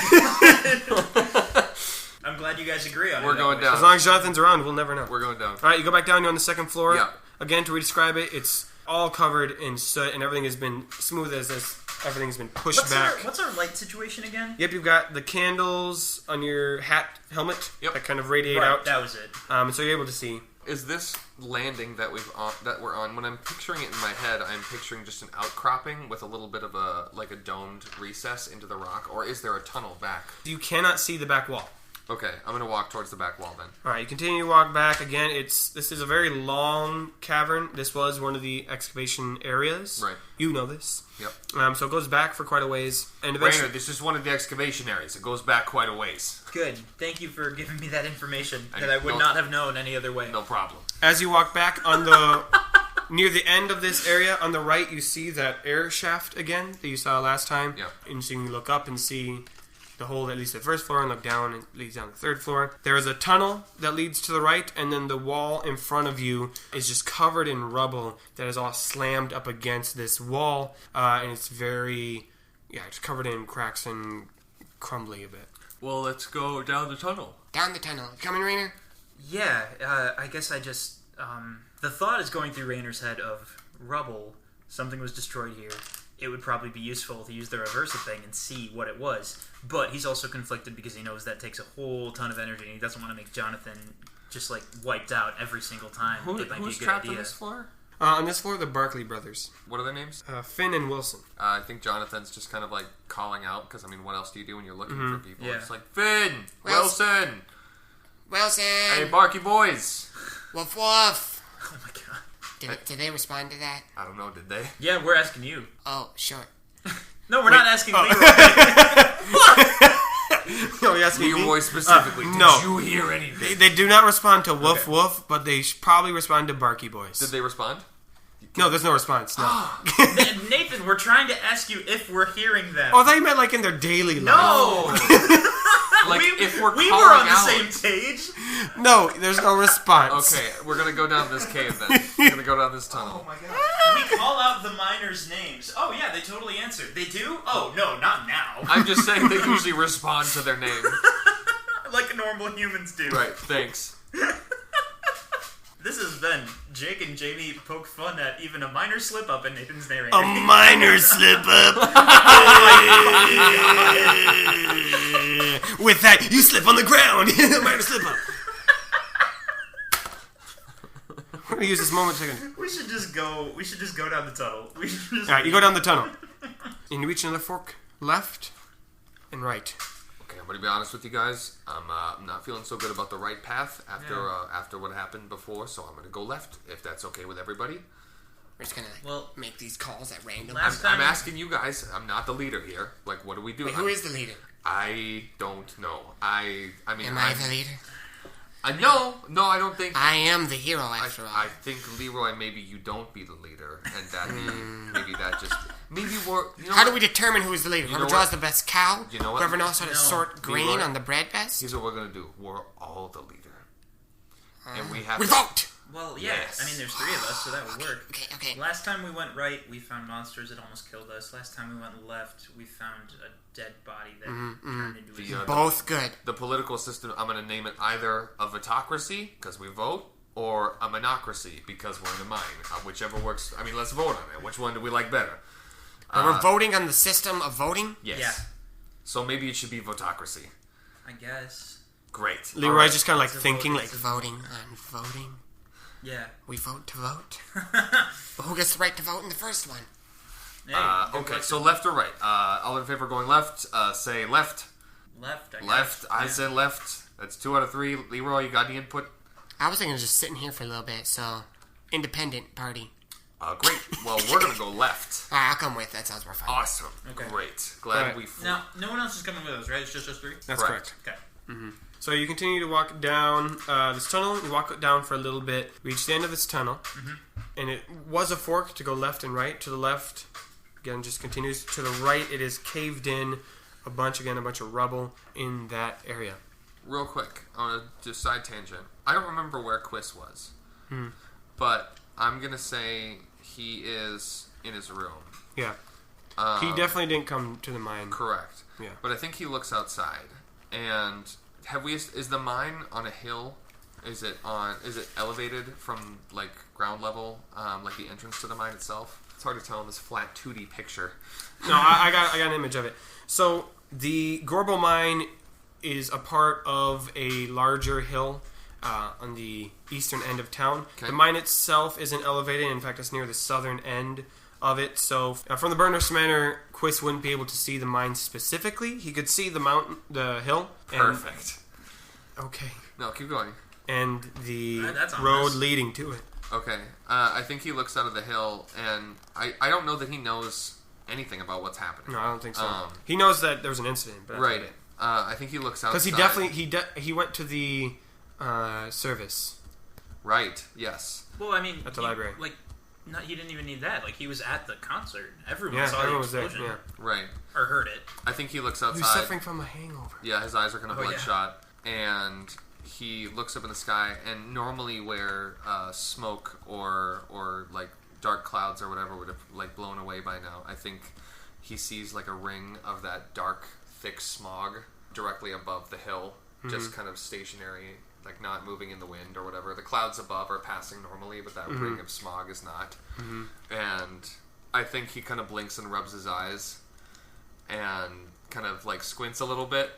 D: I'm glad you guys agree on it.
B: We're going down.
A: As long as Jonathan's around, we'll never know.
B: We're going down.
A: All right, you go back down. You're on the second floor.
B: Yeah.
A: Again, to re-describe it, it's all covered in soot, and everything has been smooth as this. Everything's been pushed back.
D: What's our light situation again?
A: Yep, you've got the candles on your helmet that kind of radiate out.
D: That was it.
A: So you're able to see.
B: Is this landing that we're on? When I'm picturing it in my head, I'm picturing just an outcropping with a little bit of a domed recess into the rock, or is there a tunnel back?
A: You cannot see the back wall.
B: Okay, I'm going to walk towards the back wall then.
A: Alright, you continue to walk back. Again, this is a very long cavern. This was one of the excavation areas.
B: Right.
A: You know this.
B: Yep.
A: So it goes back for quite a ways. And eventually...
B: Rainer, this is one of the excavation areas. It goes back quite a ways.
D: Good. Thank you for giving me that information that I would
B: don't-
D: not have known any other way.
B: No problem.
A: As you walk back on the... near the end of this area, on the right, you see that air shaft again that you saw last time.
B: Yeah.
A: And so you can look up and see the hole that leads to the first floor and look down and leads down to the third floor. There is a tunnel that leads to the right, and then the wall in front of you is just covered in rubble that is all slammed up against this wall, and it's very, it's covered in cracks and crumbly a bit.
B: Well, let's go down the tunnel.
E: Down the tunnel. Coming, Rainer?
D: Yeah, I guess I just... the thought is going through Rainer's head of rubble. Something was destroyed here. It would probably be useful to use the reversa thing and see what it was. But he's also conflicted because he knows that takes a whole ton of energy, and he doesn't want to make Jonathan just, wiped out every single time. It might
B: Who's
D: be a good
B: trapped
D: idea.
B: on this floor?
A: On this floor, the Barkley brothers.
B: What are their names?
A: Finn and Wilson.
B: I think Jonathan's just kind of calling out, because what else do you do when you're looking for people?
D: Yeah.
B: It's like, Finn!
E: Wilson.
B: Wilson! Hey, Barky boys!
E: Woof woof.
D: Oh my god.
E: Did they respond to that?
B: I don't know, did they?
D: Yeah, we're asking you.
E: Oh, sure.
D: No, we're not asking Leroy.
A: No, you're asking me?
B: Leroy specifically. Did
A: no.
B: you hear anything?
A: They do not respond to woof woof, but they probably respond to Barky boys.
B: Did they respond?
A: No, there's no response. No.
D: Nathan, we're trying to ask you if we're hearing them.
A: Oh, I thought you meant in their daily life.
D: No!
B: If we're
D: we
B: calling
D: were on the
B: out.
D: same page.
A: No, there's no response.
B: Okay, we're gonna go down this cave then. We're gonna go down this tunnel.
D: Oh my god. We call out the miners' names. Oh yeah, they totally answered. They do? Oh no, not now.
B: I'm just saying they usually respond to their name.
D: Like normal humans do.
B: Right, thanks.
D: This has been Jake and Jamie poke fun at even a minor slip up in Nathan's narrating.
A: A minor slip up. With that, you slip on the ground. A minor slip up. We're gonna use this moment to...
D: We should just go down the tunnel.
A: Alright, you go down the tunnel. And you reach another fork. Left and right.
B: Okay, I'm gonna be honest with you guys. I'm not feeling so good about the right path after what happened before, so I'm gonna go left if that's okay with everybody.
E: We're just gonna make these calls at random.
B: I'm asking you guys. I'm not the leader here. What do we do?
E: Wait, who is the leader?
B: I don't know. I mean,
E: Am I the leader?
B: No, I don't think.
E: I am the hero after all.
B: I think Leroy, maybe you don't be the leader, and that maybe that just maybe we're. You know
E: How do we determine who is the leader?
B: You
E: Whoever
B: know
E: draws
B: what?
E: the best cow?
B: You know what?
E: Whoever knows how to sort grain
B: Leroy?
E: on the bread best?
B: Here's what we're gonna do. We're all the leader, and we have
E: We
B: to
E: vote!
D: Well, yeah.
B: Yes.
D: I mean, there's three of us, so that would work.
E: Okay.
D: Last time we went right, we found monsters that almost killed us. Last time we went left, we found a dead body that turned into a zombie.
E: Both good.
B: The political system. I'm gonna name it either a votocracy because we vote, or a monocracy because we're in a mine. Whichever works. I mean, let's vote on it. Which one do we like better?
E: We're voting on the system of voting?
B: Yes.
D: Yeah.
B: So maybe it should be votocracy.
D: I guess.
B: Great.
A: Leroy's
B: All right.
A: just kind of
D: It's a
A: thinking,
D: vote.
E: Voting on voting?
D: Yeah.
E: We vote to vote? But who gets the right to vote in the first one?
D: Hey,
B: Okay, so left or right? All in favor of going left, say left.
D: Left, I guess.
B: Left. I
D: Yeah.
B: said left. That's 2 out of 3. Leroy, you got the input?
E: I was thinking of just sitting here for a little bit, so... Independent party.
B: Great. Well, we're going to go left.
E: Alright, I'll come with. That sounds more fun.
B: Awesome.
D: Okay.
B: Great. Glad
A: Right.
B: we...
D: Now, no one else is coming with us, right? It's just us three?
A: that's
B: Correct.
A: correct.
D: Okay.
A: So you continue to walk down this tunnel. You walk down for a little bit. Reach the end of this tunnel. And it was a fork to go left and right. To the left, again, just continues. To the right, it is caved in. A bunch of rubble in that area.
B: Real quick, on a just side tangent. I don't remember where Quiz was. But I'm going to say he is in his room.
A: Yeah. He definitely didn't come to the mine.
B: Correct.
A: Yeah.
B: But I think he looks outside. And is the mine on a hill? Is it elevated from ground level, like the entrance to the mine itself? It's hard to tell in this flat 2D picture.
A: No, I got an image of it. So the Gorbo mine is a part of a larger hill on the eastern end of town.
B: Okay.
A: The mine itself isn't elevated. In fact, it's near the southern end of it. So from the Burners Manor, Quiz wouldn't be able to see the mine specifically. He could see the mountain, the hill. And
B: Perfect.
A: Okay.
B: No, keep going.
A: And the
D: That's
A: road
D: ominous.
A: leading to it.
B: Okay. I think he looks out of the hill, and I don't know that he knows anything about what's happening.
A: No, I don't think so. He knows that there was an incident, but that's
B: Right.
A: about it.
B: I think he looks outside.
A: Because he definitely he went to the service.
B: Right. Yes.
D: Well, I mean,
A: At the library.
D: Like, he didn't even need that. Like, he was at the concert. Everyone
A: Yeah,
D: saw
A: everyone
D: the
A: was there.
D: explosion.
A: Yeah.
B: Right.
D: Or heard it.
B: I think he looks
A: He
B: outside.
A: was suffering from a hangover.
B: Yeah, his eyes are kind of
D: Oh, yeah.
B: bloodshot, and he looks up in the sky. And normally, where smoke or like dark clouds or whatever would have like blown away by now, I think he sees like a ring of that dark, thick smog directly above the hill, just kind of stationary, like not moving in the wind or whatever. The clouds above are passing normally, but that ring of smog is not. And I think he kind of blinks and rubs his eyes, and kind of like squints a little bit,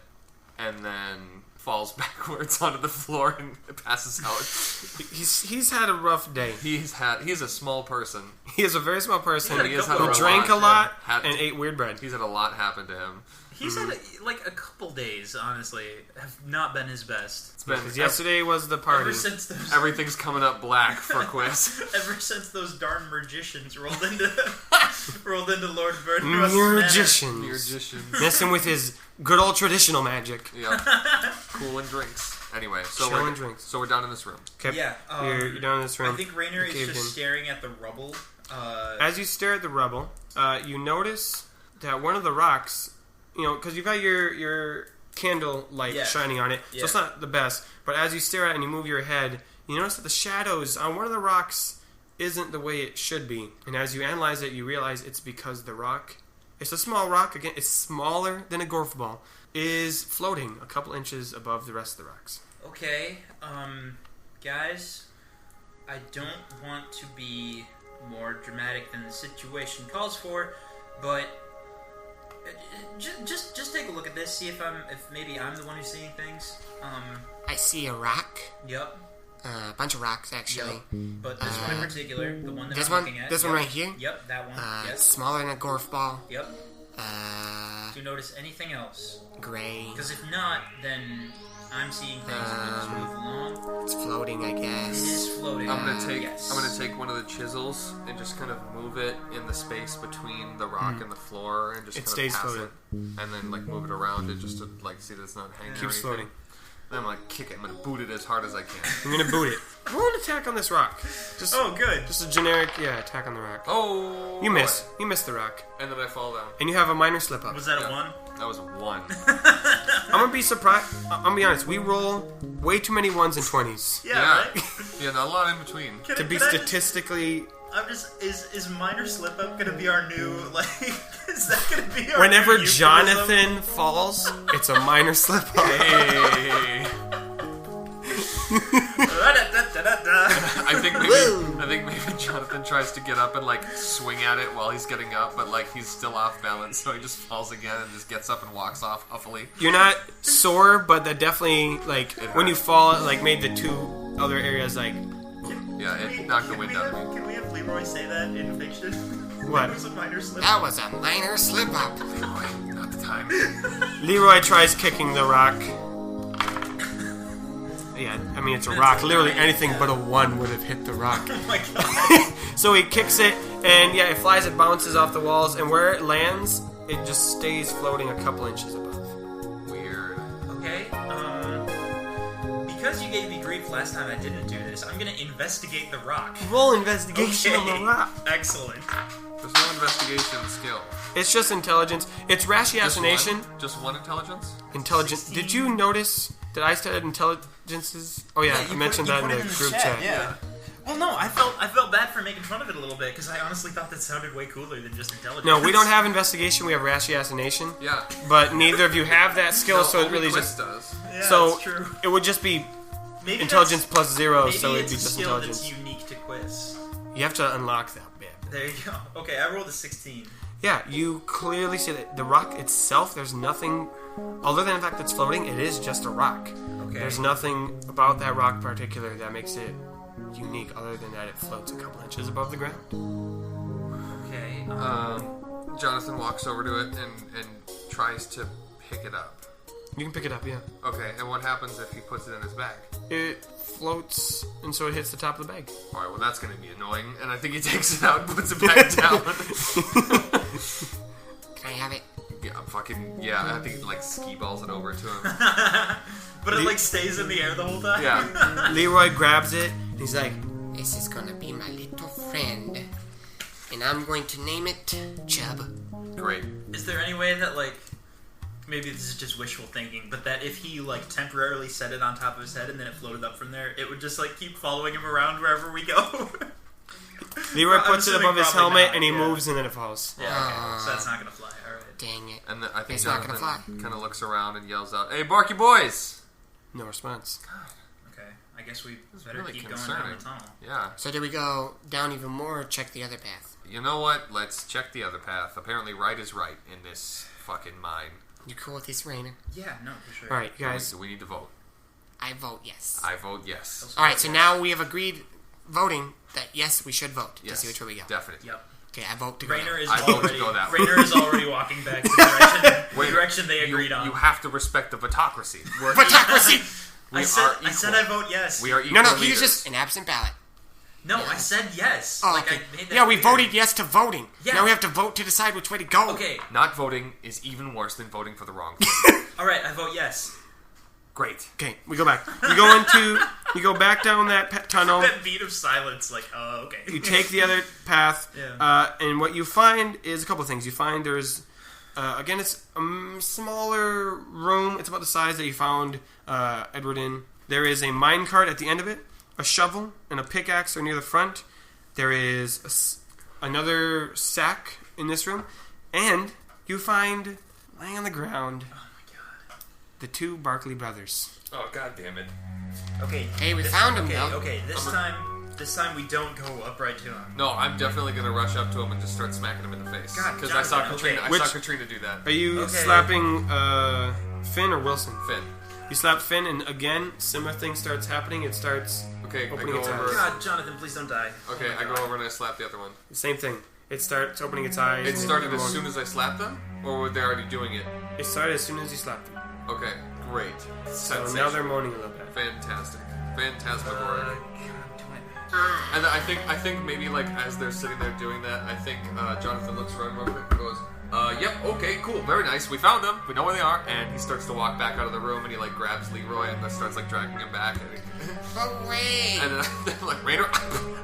B: and then falls backwards onto the floor and passes out.
A: He's had a rough day.
B: He's a small person.
A: He is a very small person
B: He has had
A: who
B: a
A: drank
B: lot,
A: a lot
B: yeah.
A: and ate weird bread.
B: He's had a lot happen to him.
D: He's had a couple days, honestly, have not been his best.
B: It's been
A: Because yesterday was the party.
D: Ever since those
B: everything's coming up black for Quiz.
D: ever since those darn magicians rolled into Lord Verdenrust's manor.
A: Magicians.
B: Magicians.
A: Messing with his good old traditional magic.
B: Yeah. Cooling drinks. Anyway, so
A: Chilling
B: we're
A: drinks.
B: So we're down in this room.
A: Okay.
D: Yeah,
A: you're down in this room.
D: I think Rainer is
A: Caved
D: just
A: in.
D: staring at the rubble.
A: As you stare at the rubble, you notice that one of the rocks, because you've got your candle light
D: Yeah.
A: shining on it, so it's
D: Yeah.
A: not the best. But as you stare at it and you move your head, you notice that the shadows on one of the rocks isn't the way it should be. And as you analyze it, you realize it's because the rock, it's a small rock, again, it's smaller than a golf ball, is floating a couple inches above the rest of the rocks.
D: Okay, guys, I don't want to be more dramatic than the situation calls for, but just take a look at this, see if maybe I'm the one who's seeing things.
E: I see a rock.
D: Yep.
E: A bunch of rocks, actually.
D: But this one in particular, the one that
E: This
D: I'm
E: one?
D: looking at.
E: This one
D: yep.
E: right here?
D: Yep, that one. Yes.
E: Smaller than a golf ball.
D: Yep. Do you notice anything else?
E: Gray.
D: Because if not, then I'm seeing things and we'll just move along.
E: It's floating, I
D: It
E: guess.
D: is floating.
B: I'm gonna
D: Yes.
B: take one of the chisels and just kind of move it in the space between the rock and the floor, and just
A: It
B: kind
A: stays
B: of pass
A: floating.
B: it, and then like move it around it just to like see that it's not hanging. or
A: Keeps
B: anything.
A: floating.
B: Then I'm gonna kick it. I'm gonna boot it as hard as I can.
A: I'm going to boot it. Roll an attack on this rock. Just,
D: good.
A: just a generic, attack on the rock.
B: Oh!
A: You miss. You miss the rock.
B: And then I fall down.
A: And you have a minor slip up.
D: Was that
B: Yeah.
D: a 1?
B: That was 1.
A: I'm gonna be surprised. I'm gonna be honest. We roll way too many 1s and 20s
B: Yeah.
D: right?
B: Yeah, not a lot in between.
A: to be statistically.
D: I'm just is minor slip up gonna be our new like? Is that gonna be our
A: Whenever
D: new euphemism?
A: Jonathan falls, it's a minor slip up.
B: Hey. I think maybe Jonathan tries to get up and like swing at it while he's getting up, but like he's still off balance, so he just falls again and just gets up and walks off huffily.
A: You're not sore, but that definitely like when you fall, it, like made the two other areas like
B: Yeah, it knocked the wind out of me.
D: Can we have Leroy say that in fiction?
A: what?
D: It was a minor slip.
E: That was a minor slip up.
B: Leroy, not the time.
A: Leroy tries kicking the rock. Yeah, I mean it's a rock. Literally anything but a 1 would have hit the rock.
D: Oh my god.
A: So he kicks it, and it flies. It bounces off the walls, and where it lands, it just stays floating a couple inches above.
B: Weird.
D: Okay. Because you gave me grief last time I didn't do this, I'm gonna investigate the rock.
A: Roll investigation on the rock.
D: Excellent.
B: There's no investigation skill.
A: It's just intelligence. It's ratiocination.
B: Just one intelligence?
A: Intelligence. Did you notice that I said intelligences? Oh yeah, I mentioned that in the group chat.
D: Yeah. Well, no, I felt bad for making fun of it a little bit because I honestly thought that sounded way cooler than just intelligence.
A: No, we don't have investigation. We have ratiocination.
B: Yeah.
A: But neither of you have that skill,
B: No,
A: so it
B: only
A: really
B: Quiz
A: just
B: does.
D: Yeah,
A: so
D: that's true.
A: it would just be
D: Maybe
A: intelligence plus 0,
D: Maybe
A: so it'd
D: it's
A: be
D: a
A: just
D: skill
A: intelligence.
D: that's unique to quiz.
A: You have to unlock that bit.
D: There you go. Okay, I rolled a 16.
A: Yeah, you clearly see that the rock itself, there's nothing other than the fact that it's floating, it is just a rock.
D: Okay.
A: There's nothing about that rock in particular that makes it unique other than that it floats a couple inches above the ground.
D: Okay.
B: Jonathan walks over to it and tries to pick it up.
A: You can pick it up, yeah.
B: Okay, and what happens if he puts it in his bag?
A: It floats, and so it hits the top of the bag.
B: Alright, well that's gonna be annoying. And I think he takes it out and puts it back down.
E: Can I have it?
B: Yeah, I think he like ski balls it over to him.
D: But it like stays in the air the whole time?
B: Yeah.
A: Leroy grabs it, and he's like,
E: This is gonna be my little friend. And I'm going to name it Chub.
B: Great.
D: Is there any way that, like, maybe this is just wishful thinking, but that if he, like, temporarily set it on top of his head and then it floated up from there, it would just, like, keep following him around wherever we go?
A: Leroy puts it
D: assuming
A: above his
D: probably
A: helmet,
D: not,
A: and he
D: yeah.
A: moves, and then it falls.
D: Yeah, okay. So that's not gonna fly. Alright.
E: Dang it.
B: And I think
E: It's not gonna
B: Jonathan kind of looks around and yells out, "Hey, Barky boys!"
A: No response.
D: Okay. I guess we better
B: really
D: keep
B: concerning.
D: going down the tunnel.
B: Yeah.
E: So do we go down even more or check the other path?
B: You know what? Let's check the other path. Apparently right is right in this fucking mine.
E: You cool with this, Rainer?
D: Yeah, no, for sure.
A: All right, you guys.
B: Do we need to vote?
E: I vote yes.
B: I vote yes.
E: Alright, so now we have agreed voting that yes, we should vote to
B: Yes.
E: see which way we go.
B: Definitely.
D: Yep.
E: Okay, I vote to go.
D: Rainer is
B: I vote to
D: already
B: go that way.
D: Rainer is already walking back to the direction they agreed on.
B: You have to respect the autocracy.
E: Autocracy!
B: We
D: I said I vote yes.
B: We are equal
E: No,
B: leaders.
E: he's just an absent ballot.
D: No, I said yes.
E: Oh,
D: like
E: okay.
D: I made that
E: Yeah, we
D: clear.
E: voted yes to voting.
D: Yeah.
E: Now we have to vote to decide which way to go.
D: Okay.
B: Not voting is even worse than voting for the wrong thing.
D: All right, I vote yes.
B: Great.
A: Okay, we go back. You go back down that tunnel.
D: That beat of silence, like, oh, okay.
A: You take the other path,
D: Yeah.
A: and what you find is a couple of things. You find there's, again, it's a smaller room. It's about the size that you found Edward in. There is a minecart at the end of it. A shovel and a pickaxe are near the front. There is another sack in this room. And you find, laying on the ground, the two Barkley brothers.
B: Oh, god damn it.
D: Okay.
E: Hey, we found him,
D: Okay,
E: though.
D: okay. This time we don't go upright to him.
B: No, I'm definitely gonna rush up to him and just start smacking him in the face.
D: God,
B: Because I saw
D: Jonathan,
B: Katrina.
D: okay.
B: I saw Katrina do that.
A: Are you
D: Okay.
A: slapping Finn or Wilson?
B: Finn.
A: You slap Finn, and again, similar thing starts happening. It starts
B: Okay, I
A: opening
B: go
A: its
B: over.
A: eyes.
D: God, Jonathan, please don't die.
B: Okay,
D: Oh my
B: I go
D: God.
B: over and I slap the other one.
A: Same thing. It starts opening its eyes.
B: It started as soon as I slapped them, or were they already doing it?
A: It started as soon as you slapped them.
B: Okay, great.
A: So now they're moaning a little bit.
B: Fantastic. Phantasmagoric.
D: God
B: And I think maybe like as they're sitting there doing that, I think Jonathan looks around real quick and goes, yep, okay, cool, very nice. We found them. We know where they are. And he starts to walk back out of the room and he like grabs Leroy and starts like dragging him back.
E: But wait.
B: And then I'm like, Rainer,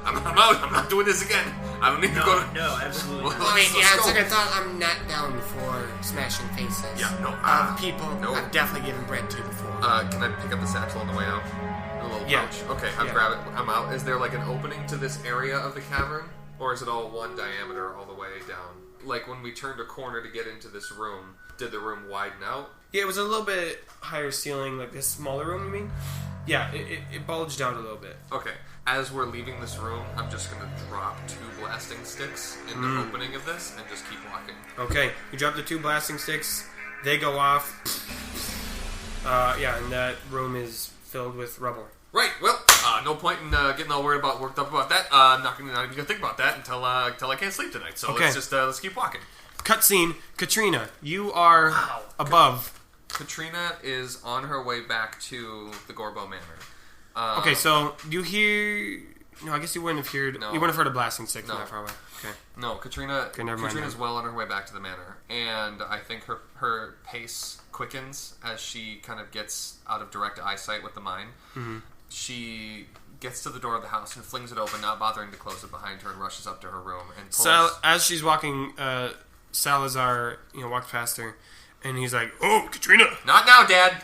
B: I'm out. I'm not doing this again. I don't need to go to.
D: No, absolutely not.
E: Wait,
B: Let's
E: yeah, on
B: go.
E: second thought, I'm not down for smashing faces.
B: Yeah, no.
E: People
B: no.
E: I've definitely given bread to before.
B: Can I pick up the satchel on the way out? A little
A: Yeah.
B: pouch. Okay, I
A: Yeah.
B: grab it. I'm out. Is there like an opening to this area of the cavern? Or is it all one diameter all the way down? Like when we turned a corner to get into this room, did the room widen out?
A: Yeah, it was a little bit higher ceiling, like this smaller room, you mean? Yeah, it bulged out a little bit.
B: Okay. As we're leaving this room, I'm just gonna drop 2 blasting sticks in the opening of this and just keep walking.
A: Okay, you drop the 2 blasting sticks. They go off. Yeah, and that room is filled with rubble.
B: Right. Well, no point in getting all worked up about that. I'm not even gonna think about that until I can't sleep tonight. So
A: Okay.
B: let's keep walking.
A: Cutscene. Katrina, you are above.
B: Katrina is on her way back to the Gorbo Manor.
A: Okay, so you hear... No, I guess you wouldn't have heard...
B: No.
A: You wouldn't have heard a blasting stick from
B: No.
A: that far away. Okay.
B: No, Katrina.
A: Okay, never mind
B: Katrina's
A: then.
B: well on her way back to the manor, and I think her pace quickens as she kind of gets out of direct eyesight with the mine.
A: Mm-hmm.
B: She gets to the door of the house and flings it open, not bothering to close it behind her, and rushes up to her room and pulls.
A: As she's walking, Salazar, walks past her, and he's like, "Oh, Katrina,
B: Not now, Dad.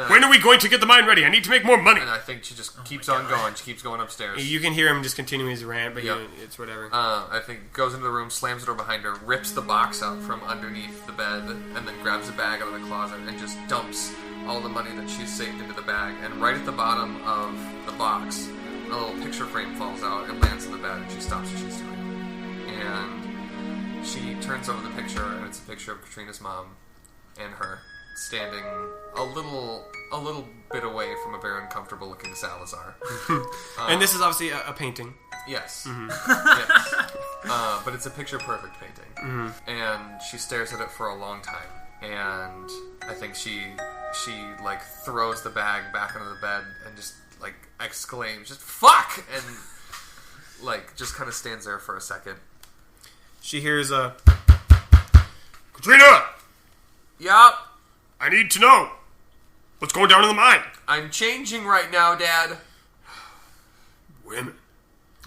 A: when are we going to get the mine ready? I need to make more money."
B: And I think she just keeps on going. She keeps going upstairs.
A: You can hear him just continuing his rant, but
B: Yep.
A: it's whatever.
B: I think goes into the room, slams the door behind her, rips the box up from underneath the bed, and then grabs a bag out of the closet and just dumps all the money that she's saved into the bag. And right at the bottom of the box, a little picture frame falls out and lands on the bed, and she stops what she's doing. And she turns over the picture, and it's a picture of Katrina's mom and her standing a little bit away from a very uncomfortable looking Salazar.
A: And this is obviously a painting.
B: Yes.
A: Mm-hmm.
B: Yes. But it's a picture perfect painting.
A: Mm-hmm.
B: And she stares at it for a long time. and I think she like throws the bag back under the bed and just like exclaims, just fuck, and like just kind of stands there for a second.
A: She hears Katrina!
B: Yup.
A: I need to know what's going down in the mine.
B: I'm changing right now, Dad.
A: Women.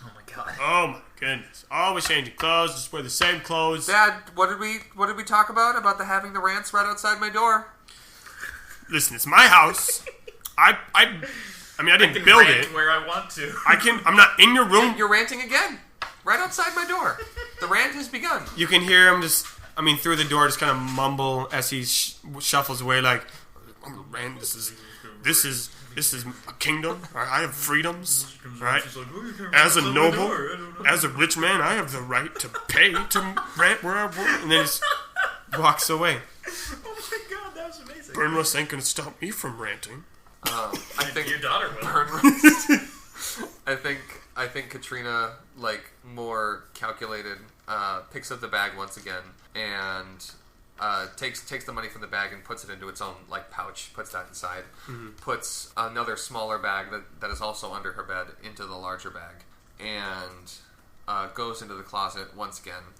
D: Oh my god.
A: Oh my goodness. Always changing clothes, just wear the same clothes.
B: Dad, what did we talk about the having the rants right outside my door?
A: Listen, it's my house. I mean, I didn't build it.
D: Where I want to.
A: I'm not in your room.
B: You're ranting again. Right outside my door. The rant has begun.
A: You can hear him through the door, just kind of mumble as he shuffles away, like, man, this is a kingdom. I have freedoms, right? As a noble, as a rich man, I have the right to pay to rent where I want. And then he just walks away.
D: Oh my god, that was amazing.
A: Burnless ain't gonna stop me from ranting.
B: I think
D: your daughter will.
B: I think Katrina, like, more calculated, picks up the bag once again and takes the money from the bag and puts it into its own like pouch. Puts that inside. Mm-hmm. Puts another smaller bag that is also under her bed into the larger bag and goes into the closet once again.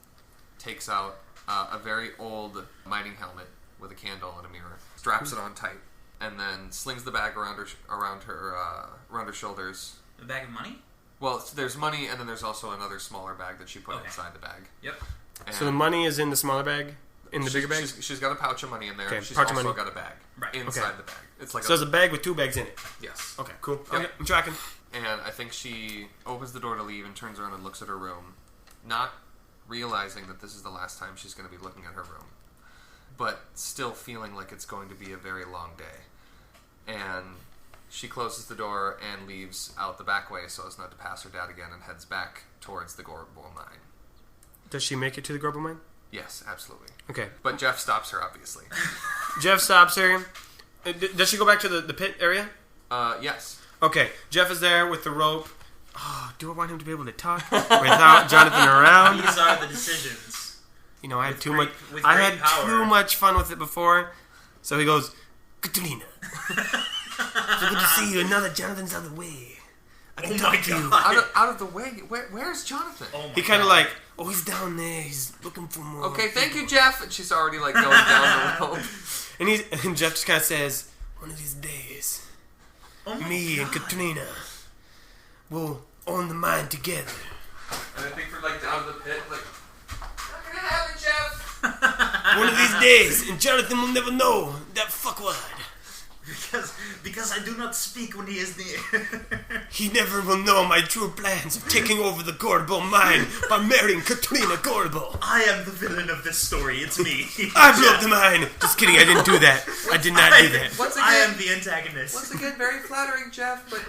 B: Takes out a very old mining helmet with a candle and a mirror. Straps it on tight. And then slings the bag around her shoulders.
D: A bag of money?
B: Well, there's money, and then there's also another smaller bag that she put inside the bag.
D: Yep.
B: And
A: so the money is in the smaller bag? In the bigger bag?
B: She's got a pouch of money in there.
A: Okay,
B: she's
A: pouch of
B: also
A: money.
B: got a bag inside the bag. It's like
A: so there's a bag with two bags in it?
B: Yes.
A: Okay, cool.
B: Yep.
A: Okay, I'm tracking.
B: And I think she opens the door to leave and turns around and looks at her room, not realizing that this is the last time she's going to be looking at her room, but still feeling like it's going to be a very long day. And she closes the door and leaves out the back way so as not to pass her dad again and heads back towards the Gorbo mine.
A: Does she make it to the Gorbo mine?
B: Yes, absolutely.
A: Okay.
B: But Jeff stops her, obviously.
A: Jeff stops her. Does she go back to the pit area?
B: Yes.
A: Okay. Jeff is there with the rope. Oh, do I want him to be able to talk without Jonathan around?
D: These are the decisions.
A: You know, I had too much fun with it before. So he goes, Katrina. So good to see you. Now that Jonathan's out of the way, I can talk to you.
B: Out of the way? Where's Jonathan?
A: He kind of like, he's down there. He's looking for more.
B: Okay, thank you, Jeff. And she's already like going down the rope.
A: And Jeff just kind of says, one of these days, me and Katrina will own the mine together.
B: And I think we're like down in the pit, like, not gonna happen, Jeff.
A: One of these days, and Jonathan will never know that fuckwad.
D: Because I do not speak when he is near.
A: He never will know my true plans of taking over the Gorbo mine by marrying Katrina Gorbo.
D: I am the villain of this story. It's me.
A: I blew up the mine. Just kidding. I didn't do that. I did not do that.
B: Once again,
D: I am the antagonist.
B: Once again, very flattering, Jeff, but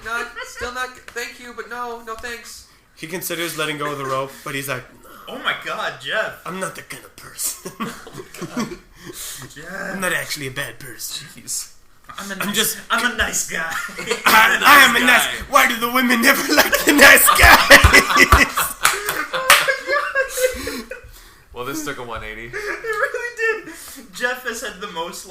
B: still not. Thank you, but no thanks.
A: He considers letting go of the rope, but he's like, no,
D: oh my god, Jeff.
A: I'm not that kind of person.
D: Jeff.
A: I'm not actually a bad person.
B: Jeez.
D: I'm a nice guy.
A: I am a nice. Why do the women never like the nice guys?
B: Well, this took a 180.
D: It really did. Jeff has had the most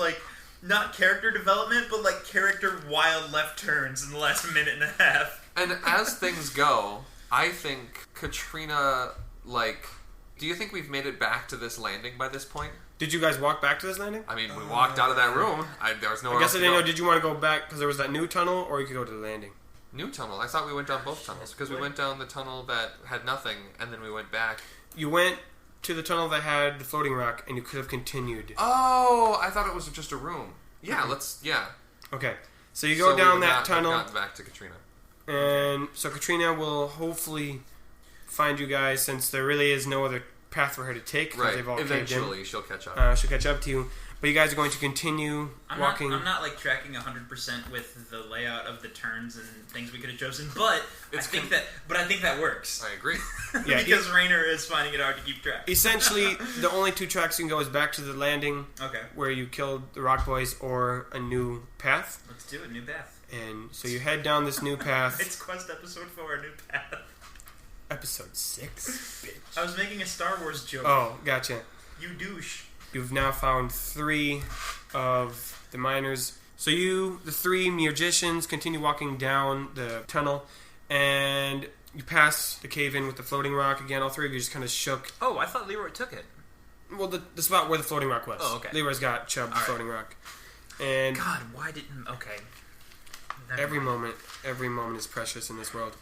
D: not character development, but character wild left turns in the last minute and a half.
B: And as things go, I think Katrina, do you think we've made it back to this landing by this point?
A: Did you guys walk back to this landing?
B: I mean, we walked out of that room. There was nowhere else to go. I guess I didn't know.
A: Did you want to go back because there was that new tunnel, or you could go to the landing?
B: New tunnel? I thought we went down both tunnels because we went down the tunnel that had nothing, and then we went back.
A: You went to the tunnel that had the floating rock, and you could have continued.
B: Oh, I thought it was just a room. Yeah, Yeah.
A: Okay, so you go down that tunnel.
B: Gotten back to Katrina.
A: And so Katrina will hopefully find you guys, since there really is no other path for her to take.
B: Right.
A: They've all
B: Eventually, she'll catch up.
A: She'll catch up to you. But you guys are going to continue walking.
D: I'm not tracking 100% with the layout of the turns and things we could have chosen, but I think that works.
B: I agree.
D: Because Rainer is finding it hard to keep track.
A: Essentially, the only two tracks you can go is back to the landing, where you killed the Rock Boys, or a new path.
D: Let's do it, new path.
A: And so you head down this new path.
D: It's Quest Episode 4, a new path.
A: Episode 6, bitch.
D: I was making a Star Wars joke.
A: Oh, gotcha.
D: You douche.
A: You've now found 3 of the miners. So the 3 magicians, continue walking down the tunnel, and you pass the cave-in with the floating rock. Again, all 3 of you just kind of shook.
D: Oh, I thought Leroy took it.
A: Well, the spot where the floating rock was.
D: Oh, okay.
A: Leroy's got Chubb, the floating rock. And
D: God, why didn't... Okay.
A: every moment is precious in this world.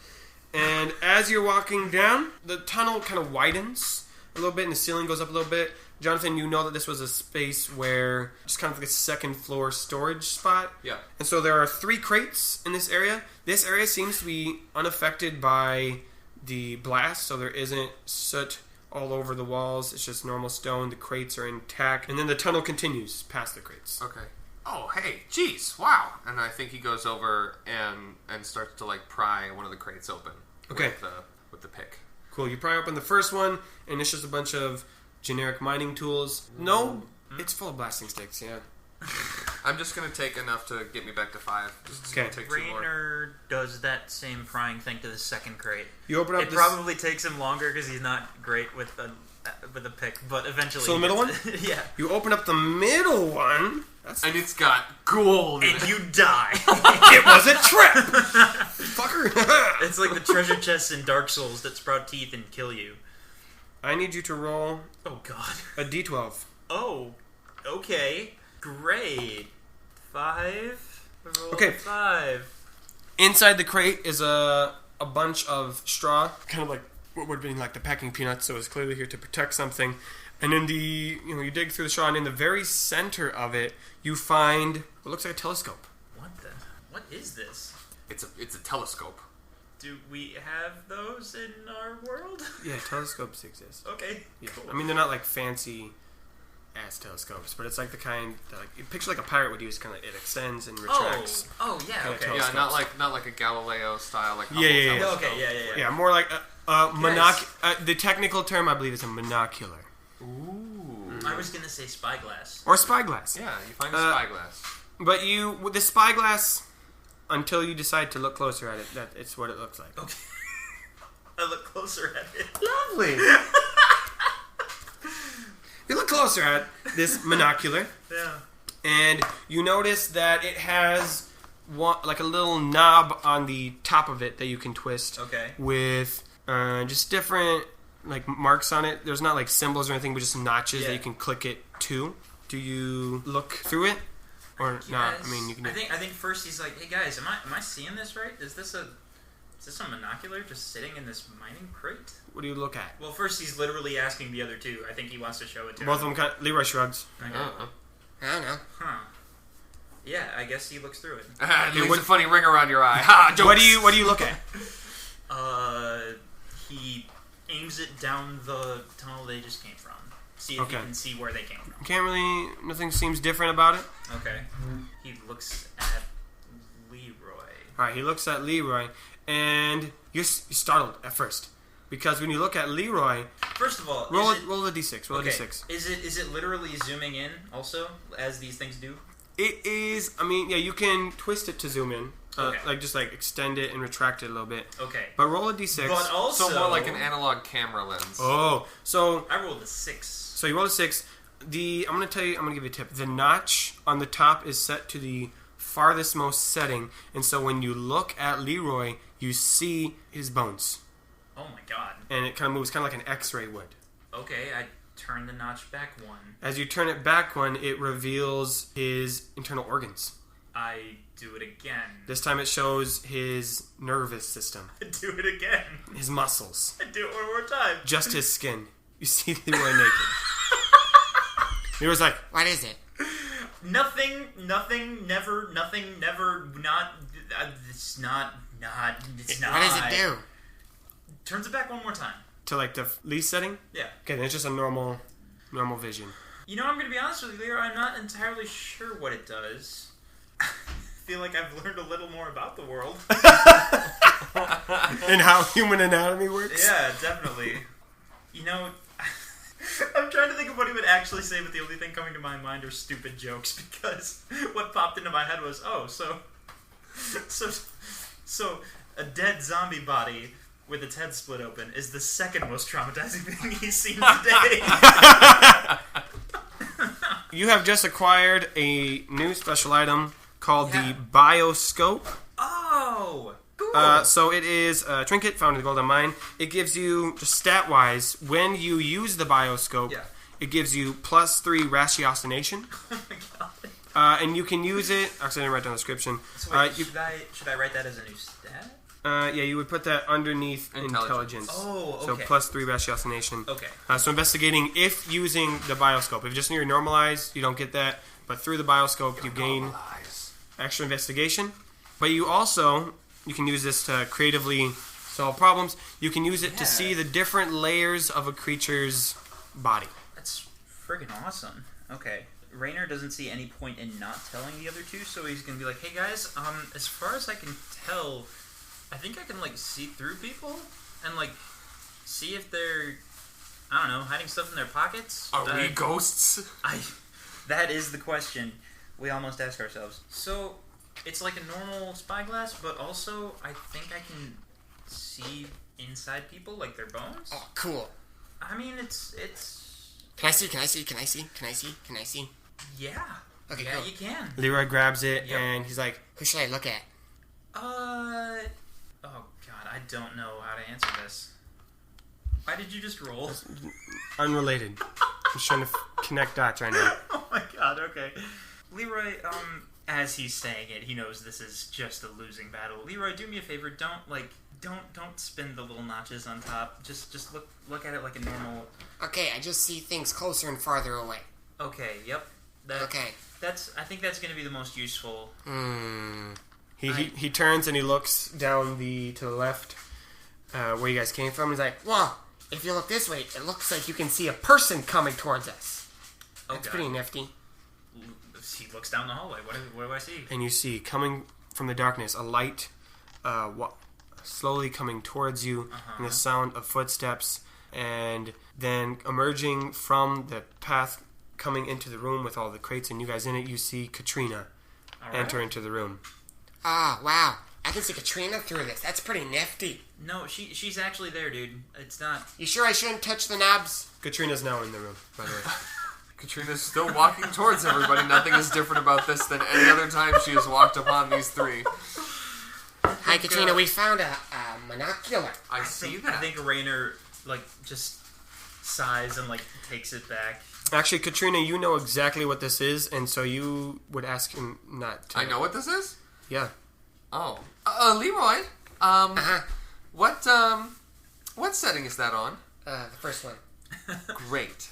A: And as you're walking down, the tunnel kind of widens a little bit, and the ceiling goes up a little bit. Jonathan, you know that this was a space where, just kind of like a second floor storage spot.
B: Yeah.
A: And so there are 3 crates in this area. This area seems to be unaffected by the blast, so there isn't soot all over the walls. It's just normal stone. The crates are intact. And then the tunnel continues past the crates.
B: Okay. Oh, hey, geez, wow. And I think he goes over and starts to, like, pry one of the crates open.
A: Okay.
B: With the pick.
A: Cool. You pry open the first one, and it's just a bunch of generic mining tools. No, it's full of blasting sticks, yeah.
B: I'm just going to take enough to get me back to 5. Just
A: Okay.
B: take 2 more.
D: Rainer does that same prying thing to the second crate.
A: You open up
D: It
A: this...
D: probably takes him longer because he's not great with a pick, but eventually...
A: So the middle one?
D: Yeah.
A: You open up the middle one...
B: And it's got gold.
D: And you die.
A: It was a trip! Fucker!
D: It's like the treasure chests in Dark Souls that sprout teeth and kill you.
A: I need you to roll
D: Oh, God.
A: a d12.
D: Oh, okay. Great. 5. Roll
A: Okay.
D: 5.
A: Inside the crate is a bunch of straw, kind of like what would be like the packing peanuts, so it's clearly here to protect something. And in you dig through the straw, and in the very center of it, you find what looks like a telescope.
D: What is this?
B: It's a telescope.
D: Do we have those in our world?
A: Yeah, telescopes exist.
D: Okay.
A: Yeah,
D: Cool.
A: I mean they're not like fancy ass telescopes, but it's like the kind that like picture like a pirate would use. Kind of it extends and retracts.
D: Oh, yeah,
A: Kinda
D: okay.
A: telescope.
B: Yeah, not like a Galileo style, like Hubble
A: Yeah.
B: telescope.
D: Okay, yeah.
A: Yeah, more like the technical term I believe is a monocular
B: Ooh.
D: I was gonna say spyglass.
A: or spyglass.
B: Yeah, you find a spyglass.
A: But with the spyglass, until you decide to look closer at it, it's what it looks like.
D: Okay. I look closer at it.
A: Lovely. You look closer at this monocular,
D: Yeah.
A: and you notice that it has like a little knob on the top of it that you can twist.
D: Okay.
A: With just different like marks on it. There's not like symbols or anything, but just notches that you can click it to. Do you look through it or not? I mean, you can.
D: I think first he's like, "Hey guys, am I seeing this right? Is this a monocular just sitting in this mining crate?"
A: What do you look at?
D: Well, first he's literally asking the other 2. I think he wants to show it to
A: Both
D: him.
A: of them. Leroy shrugs.
D: Okay.
E: I don't know.
D: Huh. Yeah, I guess he looks through it.
B: Leaves a funny ring around your eye. Ha! Jokes.
A: What do you look at?
D: He aims it down the tunnel they just came from. See if he can see where they came from.
A: Can't really. Nothing seems different about it.
D: Okay. He looks at Leroy.
A: All right, he looks at Leroy, and you're startled at first because when you look at Leroy,
D: First of all,
A: roll a d6. Roll a d6.
D: Is it literally zooming in also as these things do?
A: It is. I mean, yeah, you can twist it to zoom in,
D: Okay.
A: like just like extend it and retract it a little bit.
D: Okay.
A: But roll a d6.
D: But also,
B: So more like an analog camera lens.
A: Oh, so
D: I rolled a 6.
A: So you roll a 6. I'm gonna give you a tip. The notch on the top is set to the farthest most setting, and so when you look at Leroy, you see his bones,
D: Oh my god.
A: and it kind of moves, kind of like an X-ray would.
D: Okay, I turn the notch back 1.
A: As you turn it back 1, it reveals his internal organs.
D: I do it again.
A: This time it shows his nervous system,
D: I do it again.
A: his muscles,
D: I do it one more time.
A: just his skin. You see Leroy naked. Leroy's like,
E: What is it?
D: Nothing, never, not, it's not, it's not.
E: What does it do?
D: Turns it back one more time.
A: to like the least setting?
D: Yeah.
A: Okay, then it's just a normal vision.
D: You know, I'm going to be honest with you, Lear, I'm not entirely sure what it does. I feel like I've learned a little more about the world.
A: And how human anatomy works?
D: Yeah, definitely. You know, I'm trying to think of what he would actually say, but the only thing coming to my mind are stupid jokes, because what popped into my head was, so a dead zombie body with its head split open is the second most traumatizing thing he's seen today.
A: You have just acquired a new special item called
D: Yeah.
A: the Bioscope.
D: Oh, cool.
A: So it is a trinket found in the Golden Mine. It gives you, just stat-wise, when you use the Bioscope,
D: Yeah.
A: it gives you +3 ratiocination.
D: Oh my god.
A: And you can use it... Actually, I didn't write down the description.
D: So wait, should I write that as a new stat?
A: Yeah, you would put that underneath intelligence.
D: Oh, okay.
A: So +3 ratiocination.
D: Okay.
A: So investigating, if using the Bioscope. If just near normalized, you don't get that. But through the Bioscope, you gain extra investigation. But you also... You can use this to creatively solve problems. You can use it to see the different layers of a creature's body.
D: That's friggin' awesome. Okay. Raynor doesn't see any point in not telling the other two, so he's gonna be like, "Hey guys, as far as I can tell, I think I can like see through people and like see if they're, I don't know, hiding stuff in their pockets."
B: Are we ghosts?
D: That is the question we almost ask ourselves. So it's like a normal spyglass, but also I think I can see inside people, like their bones.
E: Oh, cool.
D: I mean, it's.
E: Can I see?
D: Yeah.
E: Okay,
D: yeah,
E: cool.
D: you can.
A: Leroy grabs it,
D: Yep.
A: and he's like,
E: Who should I look at?
D: Oh god, I don't know how to answer this. Why did you just roll?
A: unrelated. I'm just trying to connect dots right now.
D: Oh my god, okay. Leroy, as he's saying it, he knows this is just a losing battle. Leroy, do me a favor, don't spin the little notches on top. Just look at it like a normal.
E: Okay, I just see things closer and farther away.
D: Okay, yep.
E: Okay.
D: I think that's going to be the most useful.
A: He turns and he looks down to the left, where you guys came from. He's like,
E: Well, if you look this way, it looks like you can see a person coming towards us. That's
D: God.
E: pretty nifty.
D: He looks down the hallway. What do I see?
A: and you see coming from the darkness a light, slowly coming towards you, and the sound of footsteps, and then emerging from the path coming into the room with all the crates and you guys in it, you see Katrina
D: All right.
A: enter into the room.
E: Ah, wow. I can see Katrina through this. That's pretty nifty.
D: No, she's actually there, dude. It's not.
E: You sure I shouldn't touch the knobs?
A: Katrina's now in the room, by the way.
B: Katrina's still walking towards everybody. Nothing is different about this than any other time she has walked upon these three.
E: Hi, Katrina. We found a monocular.
B: I see that.
D: I think Raynor just sighs and takes it back.
A: Actually, Katrina, you know exactly what this is, and so you would ask him not to.
B: I know what this is?
A: Yeah.
B: Oh. Leroy, what setting is that on?
E: The first one.
B: Great.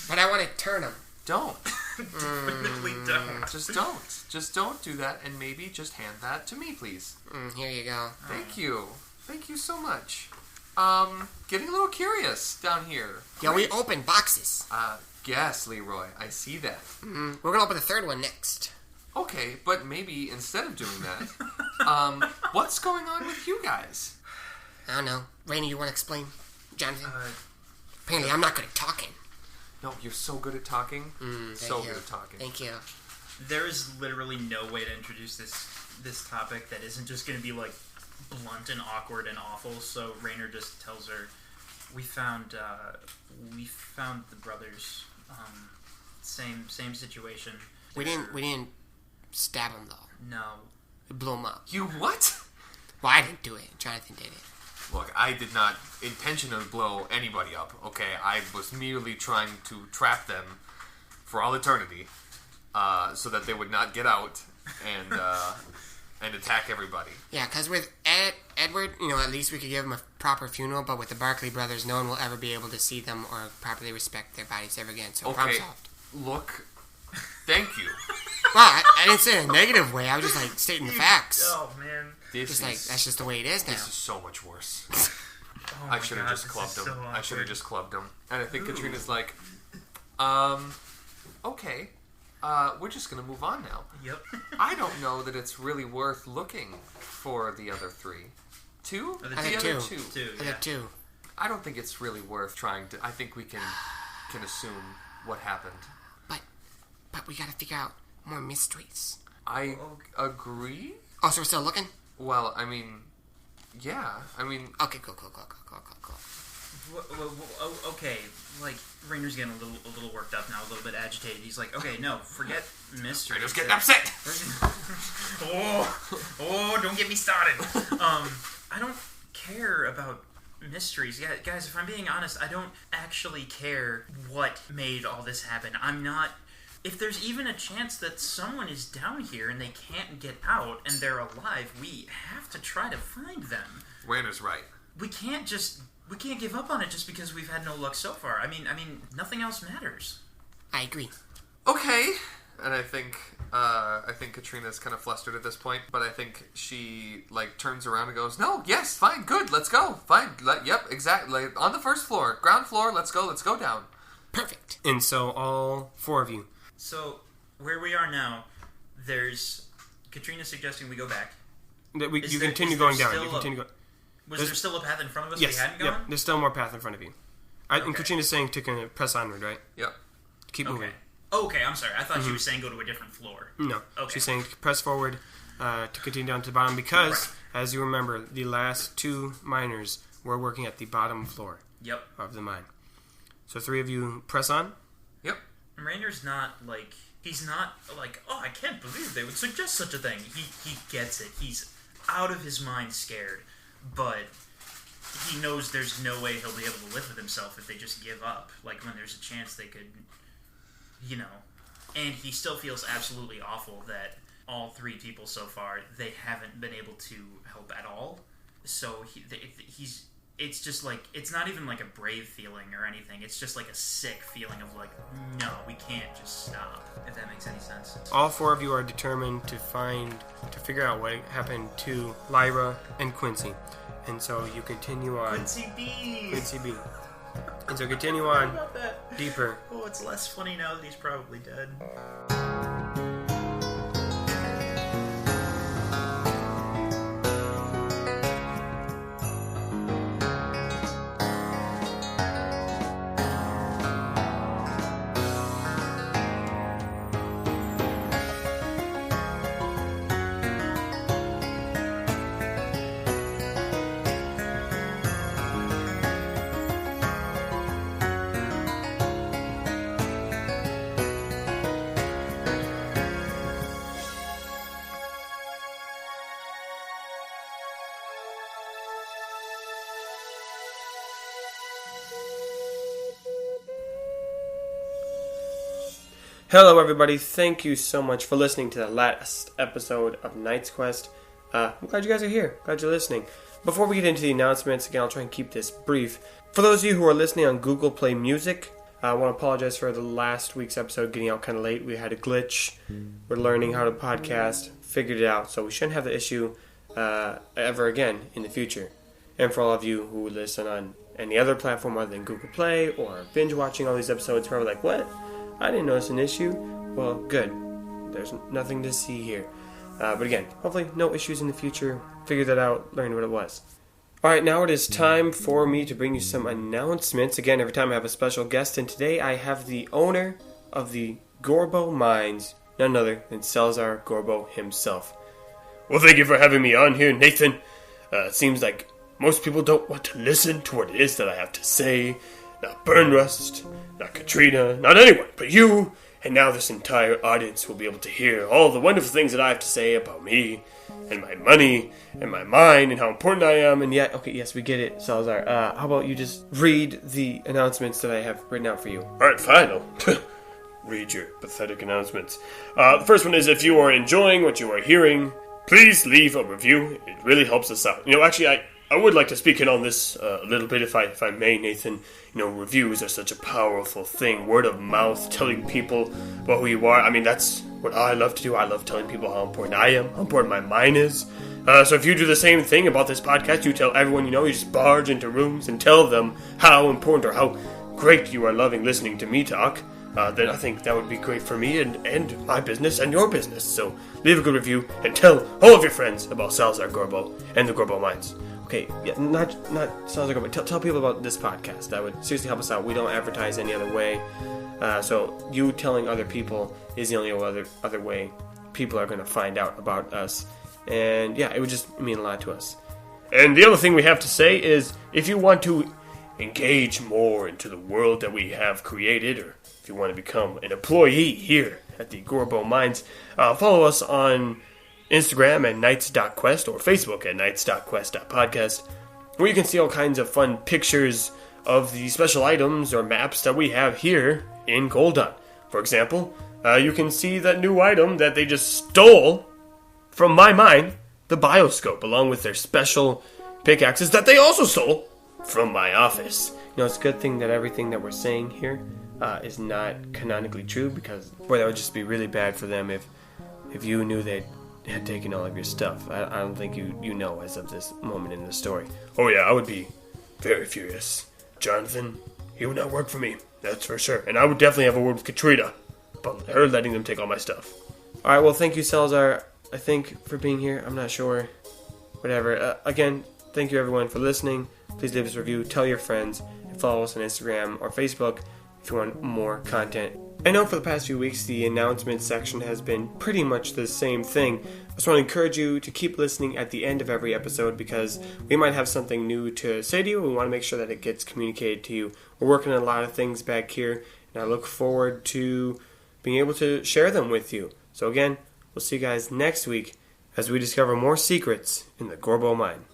E: But I want to turn them.
B: Don't.
D: Definitely don't.
B: Just don't. Just don't do that, and maybe just hand that to me, please.
E: Here you go.
B: Thank you. Thank you so much. Getting a little curious down here.
E: Yeah, we open boxes.
B: Yes, Leroy, I see that.
E: We're going to open the third one next.
B: Okay, but maybe instead of doing that, what's going on with you guys?
E: I don't know. Rainey, you want to explain? Jonathan? Apparently, I'm not good at talking.
B: No, you're so good at talking. So good at talking.
E: Thank you.
D: There is literally no way to introduce this topic that isn't just going to be blunt and awkward and awful. So Raynor just tells her, "We found the brothers. Same situation.
E: We didn't stab him though.
D: No,
E: We blew him up.
B: You what?
E: Well, I didn't do it. Jonathan did it.
B: Look, I did not intentionally blow anybody up, okay? I was merely trying to trap them for all eternity, so that they would not get out and attack everybody.
E: Yeah, because with Edward, at least we could give him a proper funeral, but with the Barkley brothers, no one will ever be able to see them or properly respect their bodies ever again. So problem
B: Okay,
E: solved.
B: look, thank you.
E: Well, I didn't say it in a negative way. I was just stating the facts.
D: Oh man,
E: Just that's just the way it is now.
B: This is so much worse.
D: oh
B: I should have just clubbed him. I should have just clubbed him. And I think Katrina's like, okay, we're just gonna move on now.
D: Yep.
B: I don't know that it's really worth looking for the other three. Two?
D: The
E: I think
B: other
E: two.
D: Two.
E: I
D: Yeah.
E: did too.
B: I don't think it's really worth trying to. I think we can assume what happened.
E: But we gotta figure out more mysteries.
B: I agree.
E: Oh, so we're still looking?
B: Well, I mean, yeah. I mean,
E: Okay, cool.
D: Okay, like Rainer's getting a little worked up now, a little bit agitated. He's like, okay, no, forget mystery.
B: Rainer's getting upset.
D: Don't get me started. I don't care about mysteries. Yeah, guys, if I'm being honest, I don't actually care what made all this happen. I'm not... If there's even a chance that someone is down here and they can't get out and they're alive, we have to try to find them.
B: Rainer's right.
D: We can't give up on it just because we've had no luck so far. I mean, nothing else matters.
E: I agree.
B: Okay. And I think Katrina's kind of flustered at this point, but I think she turns around and goes, "No, yes, fine, good, let's go, fine, yep, exactly, on the first floor, ground floor, let's go down."
E: Perfect.
A: And so all 4 of you.
D: So where we are now, there's Katrina suggesting we go back.
A: You continue going down. You continue going.
D: Was there still a path in front of us
A: yes,
D: we hadn't gone?
A: Yep, there's still more path in front of you.
D: Okay.
A: And Katrina's saying to kind of press onward, right?
B: Yep.
A: Keep moving.
D: Okay, I'm sorry. I thought she was saying go to a different floor.
A: No.
D: Okay.
A: She's saying press forward to continue down to the bottom because, as you remember, the last 2 miners were working at the bottom floor of the mine. So 3 of you press on.
B: Yep.
D: Rainer's not he's not like, oh, I can't believe they would suggest such a thing. He gets it. He's out of his mind scared, but he knows there's no way he'll be able to live with himself if they just give up. Like when there's a chance they could, and he still feels absolutely awful that all 3 people so far, they haven't been able to help at all. So he's it's just it's not even like a brave feeling or anything. It's just like a sick feeling of no, we can't just stop, if that makes any sense.
A: All 4 of you are determined to figure out what happened to Lyra and Quincy. And so you continue on.
D: Quincy B!
A: And so continue on
D: about that?
A: Deeper.
D: Oh, it's less funny now that he's probably dead.
A: Hello, everybody. Thank you so much for listening to the last episode of Knight's Quest. I'm glad you guys are here. Glad you're listening. Before we get into the announcements, again, I'll try and keep this brief. For those of you who are listening on Google Play Music, I want to apologize for the last week's episode getting out kind of late. We had a glitch. We're learning how to podcast. Figured it out. So we shouldn't have the issue ever again in the future. And for all of you who listen on any other platform other than Google Play or binge watching all these episodes, probably like, what? I didn't notice an issue. Well, good. There's nothing to see here. But again, hopefully no issues in the future. Figured that out, learned what it was. Alright, now it is time for me to bring you some announcements. Again, every time I have a special guest, and today I have the owner of the Gorbo Mines, none other than Salazar Gorbo himself. Well, thank you for having me on here, Nathan. It seems like most people don't want to listen to what it is that I have to say. Not Burnrust, not Katrina, not anyone but you. And now this entire audience will be able to hear all the wonderful things that I have to say about me, and my money, and my mind, and how important I am. And yet, okay, yes, we get it, Salazar. How about you just read the announcements that I have written out for you? Alright, fine. I'll read your pathetic announcements. The first one is, if you are enjoying what you are hearing, please leave a review. It really helps us out. Actually, I would like to speak in on this a little bit, if I may, Nathan. Reviews are such a powerful thing. Word of mouth, telling people about who you are. I mean, that's what I love to do. I love telling people how important I am, how important my mind is. So if you do the same thing about this podcast, you tell everyone you know, you just barge into rooms and tell them how important or how great you are loving listening to me talk, then I think that would be great for me and my business and your business. So leave a good review and tell all of your friends about Salazar Gorbo and the Gorbo Mines. Okay, yeah, not Salazar Gorbo. Tell people about this podcast. That would seriously help us out. We don't advertise any other way. So you telling other people is the only other way people are going to find out about us. And yeah, it would just mean a lot to us. And the other thing we have to say is, if you want to engage more into the world that we have created, or if you want to become an employee here at the Gorbo Mines, follow us on Instagram at knights.quest or Facebook at knights.quest.podcast, where you can see all kinds of fun pictures of the special items or maps that we have here in Goldon. For example, you can see that new item that they just stole from my mine, the Bioscope, along with their special pickaxes that they also stole from my office. You know, it's a good thing that everything that we're saying here is not canonically true, because boy, that would just be really bad for them if you knew they had taken all of your stuff. I don't think you know as of this moment in the story. Oh yeah, I would be very furious. Jonathan, he would not work for me, that's for sure. And I would definitely have a word with Katrina about her letting them take all my stuff. Alright, well, thank you, Salazar, I think, for being here. I'm not sure. Whatever. Again, thank you everyone for listening. Please leave us a review, tell your friends, and follow us on Instagram or Facebook if you want more content. I know for the past few weeks the announcement section has been pretty much the same thing. I just want to encourage you to keep listening at the end of every episode, because we might have something new to say to you. We want to make sure that it gets communicated to you. We're working on a lot of things back here, and I look forward to being able to share them with you. So again, we'll see you guys next week as we discover more secrets in the Gorbo Mine.